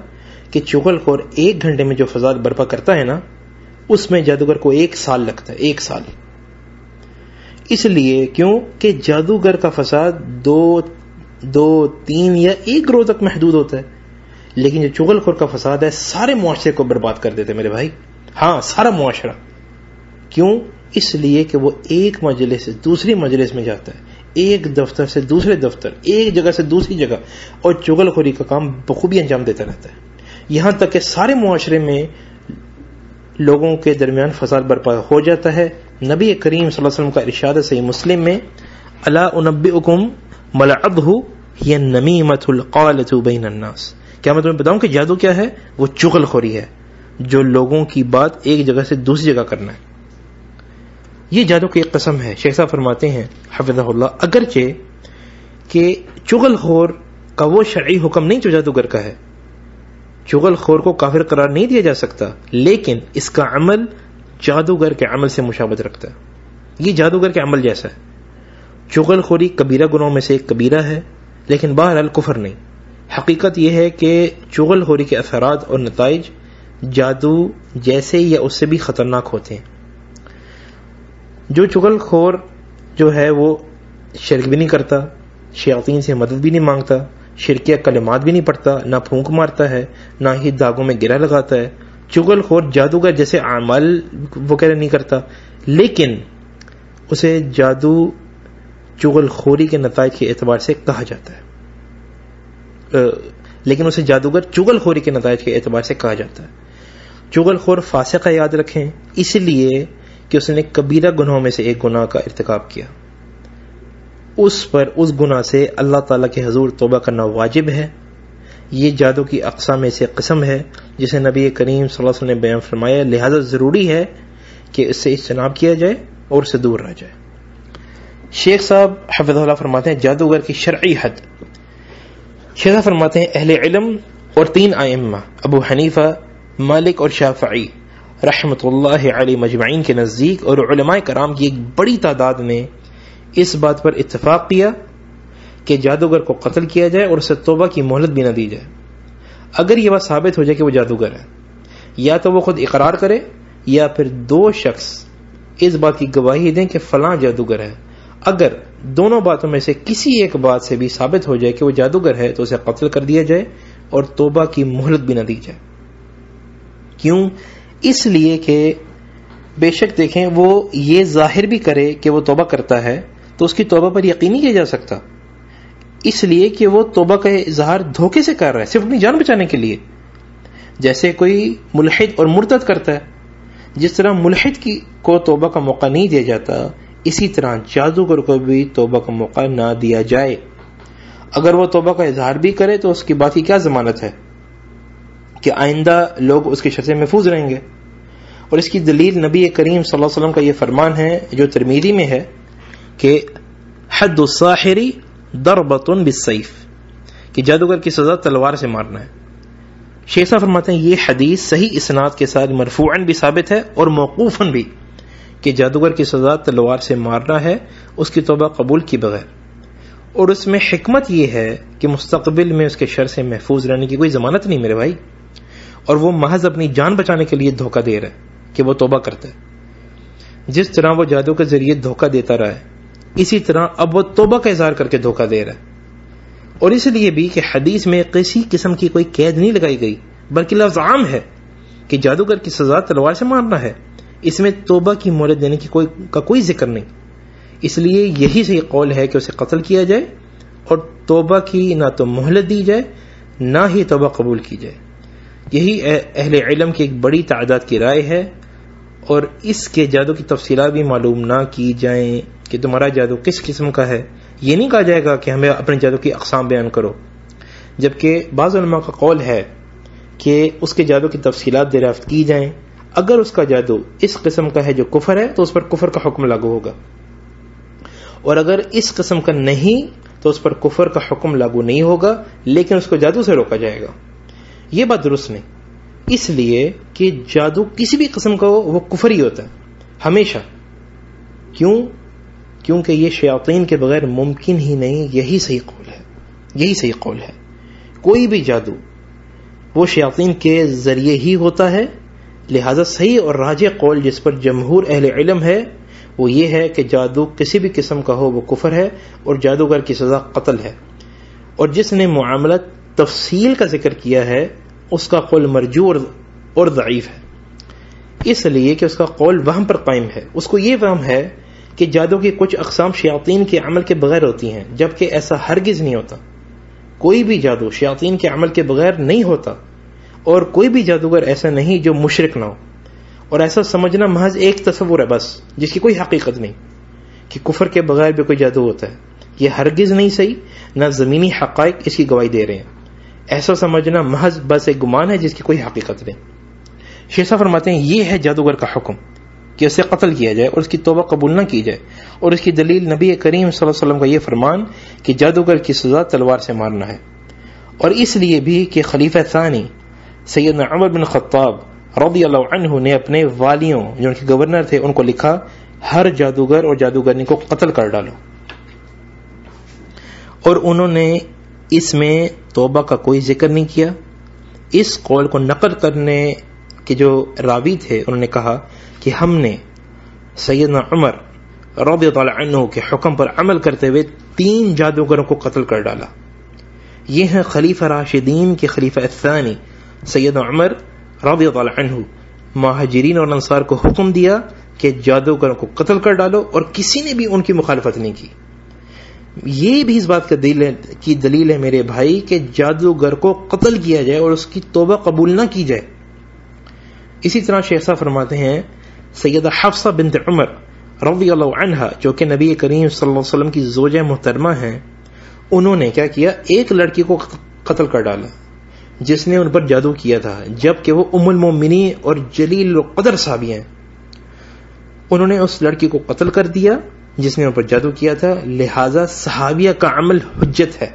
کہ چغل خور 1 گھنٹے میں جو فساد برپا کرتا ہے نا، اس میں جادوگر کو 1 سال لگتا ہے. 1 سال. اس لیے کیوں کہ جادوگر کا فساد 2 3 یا 1 روز تک محدود ہوتا ہے، لیکن جو چغل خور کا فساد ہے سارے معاشرے کو برباد کر دیتے میرے بھائی. ہاں، سارا معاشرہ. کیوں؟ اس لیے کہ وہ ایک مجلس سے دوسری مجلس میں جاتا ہے، ایک دفتر سے دوسرے دفتر، ایک جگہ سے دوسری جگہ، اور چغل خوری کا کام بخوبی انجام دیتا رہتا ہے، یہاں تک کہ سارے معاشرے میں لوگوں کے درمیان فساد برپا ہو جاتا ہے. نبی کریم صلی اللہ علیہ وسلم کا ارشاد ہے صحیح مسلم میں، الا انبئکم ملعبہ ہی النمیمۃ القالۃ بین الناس. کیا میں تمہیں بتاؤں کہ جادو کیا ہے؟ وہ چغل خوری ہے، جو لوگوں کی بات ایک جگہ سے دوسری جگہ کرنا ہے. یہ جادو کی ایک قسم ہے. شیخ صاحب فرماتے ہیں حفظہ اللہ، اگرچہ کہ چغل خور کا وہ شرعی حکم نہیں جو جادوگر کا ہے، چغل خور کو کافر قرار نہیں دیا جا سکتا، لیکن اس کا عمل جادوگر کے عمل سے مشابہت رکھتا ہے. یہ جادوگر کے عمل جیسا ہے. چغل خوری کبیرہ گناہوں میں سے ایک کبیرہ ہے، لیکن بہرحال کفر نہیں. حقیقت یہ ہے کہ چغل خوری کے اثرات اور نتائج جادو جیسے یا اس سے بھی خطرناک ہوتے ہیں. جو چغل خور جو ہے وہ شرک بھی نہیں کرتا، شیاطین سے مدد بھی نہیں مانگتا، شرکیہ کلمات بھی نہیں پڑھتا، نہ پھونک مارتا ہے، نہ ہی داغوں میں گرہ لگاتا ہے. چغل خور جادوگر جیسے اعمال وغیرہ نہیں کرتا، لیکن اسے جادو چغل خوری کے نتائج کے اعتبار سے کہا جاتا ہے. لیکن اسے جادوگر چغل خوری کے نتائج کے اعتبار سے کہا جاتا ہے. چغل خور فاسق ہے، یاد رکھیں، اس لیے کہ اس نے کبیرہ گناہوں میں سے ایک گناہ کا ارتکاب کیا. اس گناہ سے اللہ تعالیٰ کے حضور توبہ کرنا واجب ہے. یہ جادو کی اقسام میں سے قسم ہے جسے نبی کریم صلی اللہ علیہ وسلم نے بیان فرمایا، لہذا ضروری ہے کہ اس سے اجتناب کیا جائے اور اس سے دور رہ جائے. شیخ صاحب حفظہ اللہ فرماتے ہیں جادوگر کی شرعی حد. شیخ صاحب فرماتے ہیں اہل علم اور 3 ائمہ ابو حنیفہ، مالک اور شافعی رحمۃ اللہ علیہ مجمعین کے نزدیک اور علماء کرام کی ایک بڑی تعداد نے اس بات پر اتفاق کیا کہ جادوگر کو قتل کیا جائے اور اسے توبہ کی مہلت بھی نہ دی جائے. اگر یہ بات ثابت ہو جائے کہ وہ جادوگر ہے، یا تو وہ خود اقرار کرے یا پھر 2 شخص اس بات کی گواہی دیں کہ فلاں جادوگر ہے. اگر دونوں باتوں میں سے کسی ایک بات سے بھی ثابت ہو جائے کہ وہ جادوگر ہے تو اسے قتل کر دیا جائے اور توبہ کی مہلت بھی نہ دی جائے. کیوں؟ اس لیے کہ بے شک دیکھیں وہ یہ ظاہر بھی کرے کہ وہ توبہ کرتا ہے تو اس کی توبہ پر یقین نہیں کیا جا سکتا، اس لیے کہ وہ توبہ کا اظہار دھوکے سے کر رہا ہے، صرف اپنی جان بچانے کے لیے. جیسے کوئی ملحد اور مرتد کرتا ہے، جس طرح ملحد کو توبہ کا موقع نہیں دیا جاتا، اسی طرح جادوگر کو بھی توبہ کا موقع نہ دیا جائے. اگر وہ توبہ کا اظہار بھی کرے تو اس کی بات کی کیا ضمانت ہے کہ آئندہ لوگ اس کے شر سے محفوظ رہیں گے. اور اس کی دلیل نبی کریم صلی اللہ علیہ وسلم کا یہ فرمان ہے جو ترمذی میں ہے کہ حد الساحر ضربۃ بالسیف، کہ جادوگر کی سزا تلوار سے مارنا ہے. شیخ صاحب فرماتے ہیں یہ حدیث صحیح اسناد کے ساتھ مرفوعاً بھی ثابت ہے اور موقوفاً بھی کہ جادوگر کی سزا تلوار سے مارنا ہے اس کی توبہ قبول کی بغیر. اور اس میں حکمت یہ ہے کہ مستقبل میں اس کے شر سے محفوظ رہنے کی کوئی ضمانت نہیں میرے بھائی، اور وہ محض اپنی جان بچانے کے لیے دھوکہ دے رہا ہے کہ وہ توبہ کرتا ہے. جس طرح وہ جادو کے ذریعے دھوکہ دیتا رہا ہے، اسی طرح اب وہ توبہ کا اظہار کر کے دھوکہ دے رہا ہے. اور اس لیے بھی کہ حدیث میں کسی قسم کی کوئی قید نہیں لگائی گئی، بلکہ لفظ عام ہے کہ جادوگر کی سزا تلوار سے مارنا ہے. اس میں توبہ کی مہلت دینے کی کوئی ذکر نہیں. اس لیے یہی صحیح قول ہے کہ اسے قتل کیا جائے اور توبہ کی نہ تو مہلت دی جائے نہ ہی توبہ قبول کی جائے. یہی اہل علم کی ایک بڑی تعداد کی رائے ہے. اور اس کے جادو کی تفصیلات بھی معلوم نہ کی جائیں کہ تمہارا جادو کس قسم کا ہے. یہ نہیں کہا جائے گا کہ ہمیں اپنے جادو کی اقسام بیان کرو، جبکہ بعض علماء کا قول ہے کہ اس کے جادو کی تفصیلات دریافت کی جائیں. اگر اس کا جادو اس قسم کا ہے جو کفر ہے تو اس پر کفر کا حکم لاگو ہوگا، اور اگر اس قسم کا نہیں تو اس پر کفر کا حکم لاگو نہیں ہوگا، لیکن اس کو جادو سے روکا جائے گا. یہ بات درست نہیں، اس لیے کہ جادو کسی بھی قسم کا ہو وہ کفر ہی ہوتا ہے ہمیشہ. کیونکہ یہ شیاطین کے بغیر ممکن ہی نہیں. یہی صحیح قول ہے. کوئی بھی جادو وہ شیاطین کے ذریعے ہی ہوتا ہے. لہذا صحیح اور راجح قول جس پر جمہور اہل علم ہے وہ یہ ہے کہ جادو کسی بھی قسم کا ہو وہ کفر ہے اور جادوگر کی سزا قتل ہے. اور جس نے معاملہ تفصیل کا ذکر کیا ہے اس کا قول مرجوع اور ضعیف ہے، اس لیے کہ اس کا قول وہم پر قائم ہے. اس کو یہ وہم ہے کہ جادو کی کچھ اقسام شیاطین کے عمل کے بغیر ہوتی ہیں، جبکہ ایسا ہرگز نہیں ہوتا. کوئی بھی جادو شیاطین کے عمل کے بغیر نہیں ہوتا، اور کوئی بھی جادوگر ایسا نہیں جو مشرک نہ ہو. اور ایسا سمجھنا محض ایک تصور ہے بس، جس کی کوئی حقیقت نہیں کہ کفر کے بغیر بھی کوئی جادو ہوتا ہے. یہ ہرگز نہیں صحیح، نہ زمینی حقائق اس کی گواہی دے رہے ہیں. ایسا سمجھنا محض بس ایک گمان ہے جس کی کوئی حقیقت نہیں. شیخ صاحب فرماتے ہیں یہ ہے جادوگر کا حکم کہ اسے قتل کیا جائے اور اس کی توبہ قبول نہ کی جائے. اور اس کی دلیل نبی کریم صلی اللہ علیہ وسلم کا یہ فرمان کہ جادوگر کی سزا تلوار سے مارنا ہے. اور اس لیے بھی کہ خلیفہ ثانی سیدنا عمر بن خطاب رضی اللہ عنہ نے اپنے والیوں جو ان کے گورنر تھے ان کو لکھا ہر جادوگر اور جادوگرنی کو قتل کر ڈالو. اور انہوں نے اس میں توبہ کا کوئی ذکر نہیں کیا. اس قول کو نقل کرنے کے جو راوی تھے انہوں نے کہا کہ ہم نے سیدنا عمر رضی اللہ عنہ کے حکم پر عمل کرتے ہوئے 3 جادوگروں کو قتل کر ڈالا. یہ ہیں خلیفہ راشدین کے خلیفہ الثانی سیدنا عمر رضی اللہ عنہ. مہاجرین اور انصار کو حکم دیا کہ جادوگروں کو قتل کر ڈالو اور کسی نے بھی ان کی مخالفت نہیں کی. یہ بھی اس بات کی دلیل ہے میرے بھائی کہ جادوگر کو قتل کیا جائے اور اس کی توبہ قبول نہ کی جائے. اسی طرح شیخ صاحب فرماتے ہیں سیدہ حفصہ بنت عمر رضی اللہ عنہا جو کہ نبی کریم صلی اللہ علیہ وسلم کی زوجہ محترمہ ہیں، انہوں نے کیا کیا، ایک لڑکی کو قتل کر ڈالا جس نے ان پر جادو کیا تھا، جبکہ وہ ام المومنین اور جلیل القدر صحابی ہیں. انہوں نے اس لڑکی کو قتل کر دیا جس نے ان پر جادو کیا تھا، لہذا صحابیہ کا عمل حجت ہے.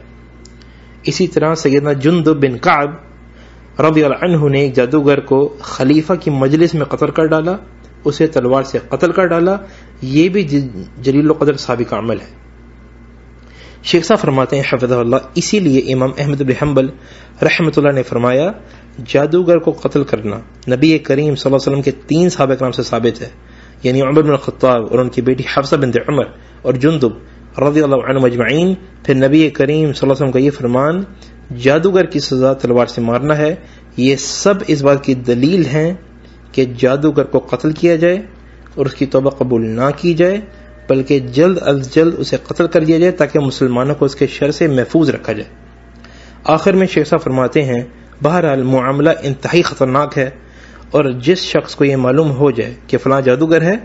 اسی طرح سیدنا جندب بن کعب رضی اللہ عنہ نے ایک جادوگر کو خلیفہ کی مجلس میں قتل کر ڈالا، اسے تلوار سے قتل کر ڈالا، یہ بھی جلیل القدر صحابی کا عمل ہے. شیخ صاحب فرماتے ہیں حفظہ اللہ، اسی لیے امام احمد بن حنبل رحمۃ اللہ نے فرمایا جادوگر کو قتل کرنا نبی کریم صلی اللہ علیہ وسلم کے 3 صحابہ کرام سے ثابت ہے، یعنی عمر بن الخطاب اور ان کی بیٹی حفصہ بنت عمر اور جندب رضی اللہ عنہ مجمعین. پھر نبی کریم صلی اللہ علیہ وسلم کا یہ فرمان جادوگر کی سزا تلوار سے مارنا ہے، یہ سب اس بات کی دلیل ہیں کہ جادوگر کو قتل کیا جائے اور اس کی توبہ قبول نہ کی جائے، بلکہ جلد از جلد اسے قتل کر دیا جائے تاکہ مسلمانوں کو اس کے شر سے محفوظ رکھا جائے. آخر میں شیخ صاحب فرماتے ہیں بہرحال معاملہ انتہائی خطرناک ہے، اور جس شخص کو یہ معلوم ہو جائے کہ فلاں جادوگر ہے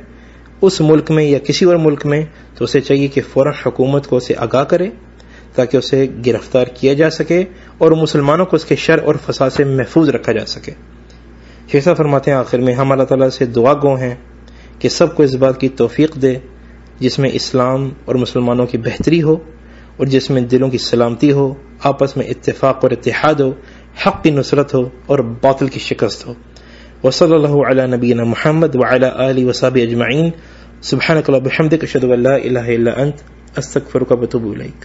اس ملک میں یا کسی اور ملک میں، تو اسے چاہیے کہ فوراً حکومت کو اسے آگاہ کرے تاکہ اسے گرفتار کیا جا سکے اور مسلمانوں کو اس کے شر اور فساد سے محفوظ رکھا جا سکے. شیخ صاحب فرماتے ہیں آخر میں ہم اللہ تعالیٰ سے دعا گو ہیں کہ سب کو اس بات کی توفیق دے جس میں اسلام اور مسلمانوں کی بہتری ہو، اور جس میں دلوں کی سلامتی ہو، آپس میں اتفاق اور اتحاد ہو، حق کی نصرت ہو اور باطل کی شکست ہو. وصلی اللہ علی نبینا محمد وعلی آلہ وصحبہ اجمعین. سبحانک اللہم وبحمدک اشہد ان لا الہ الا انت استغفرک واتوب الیک.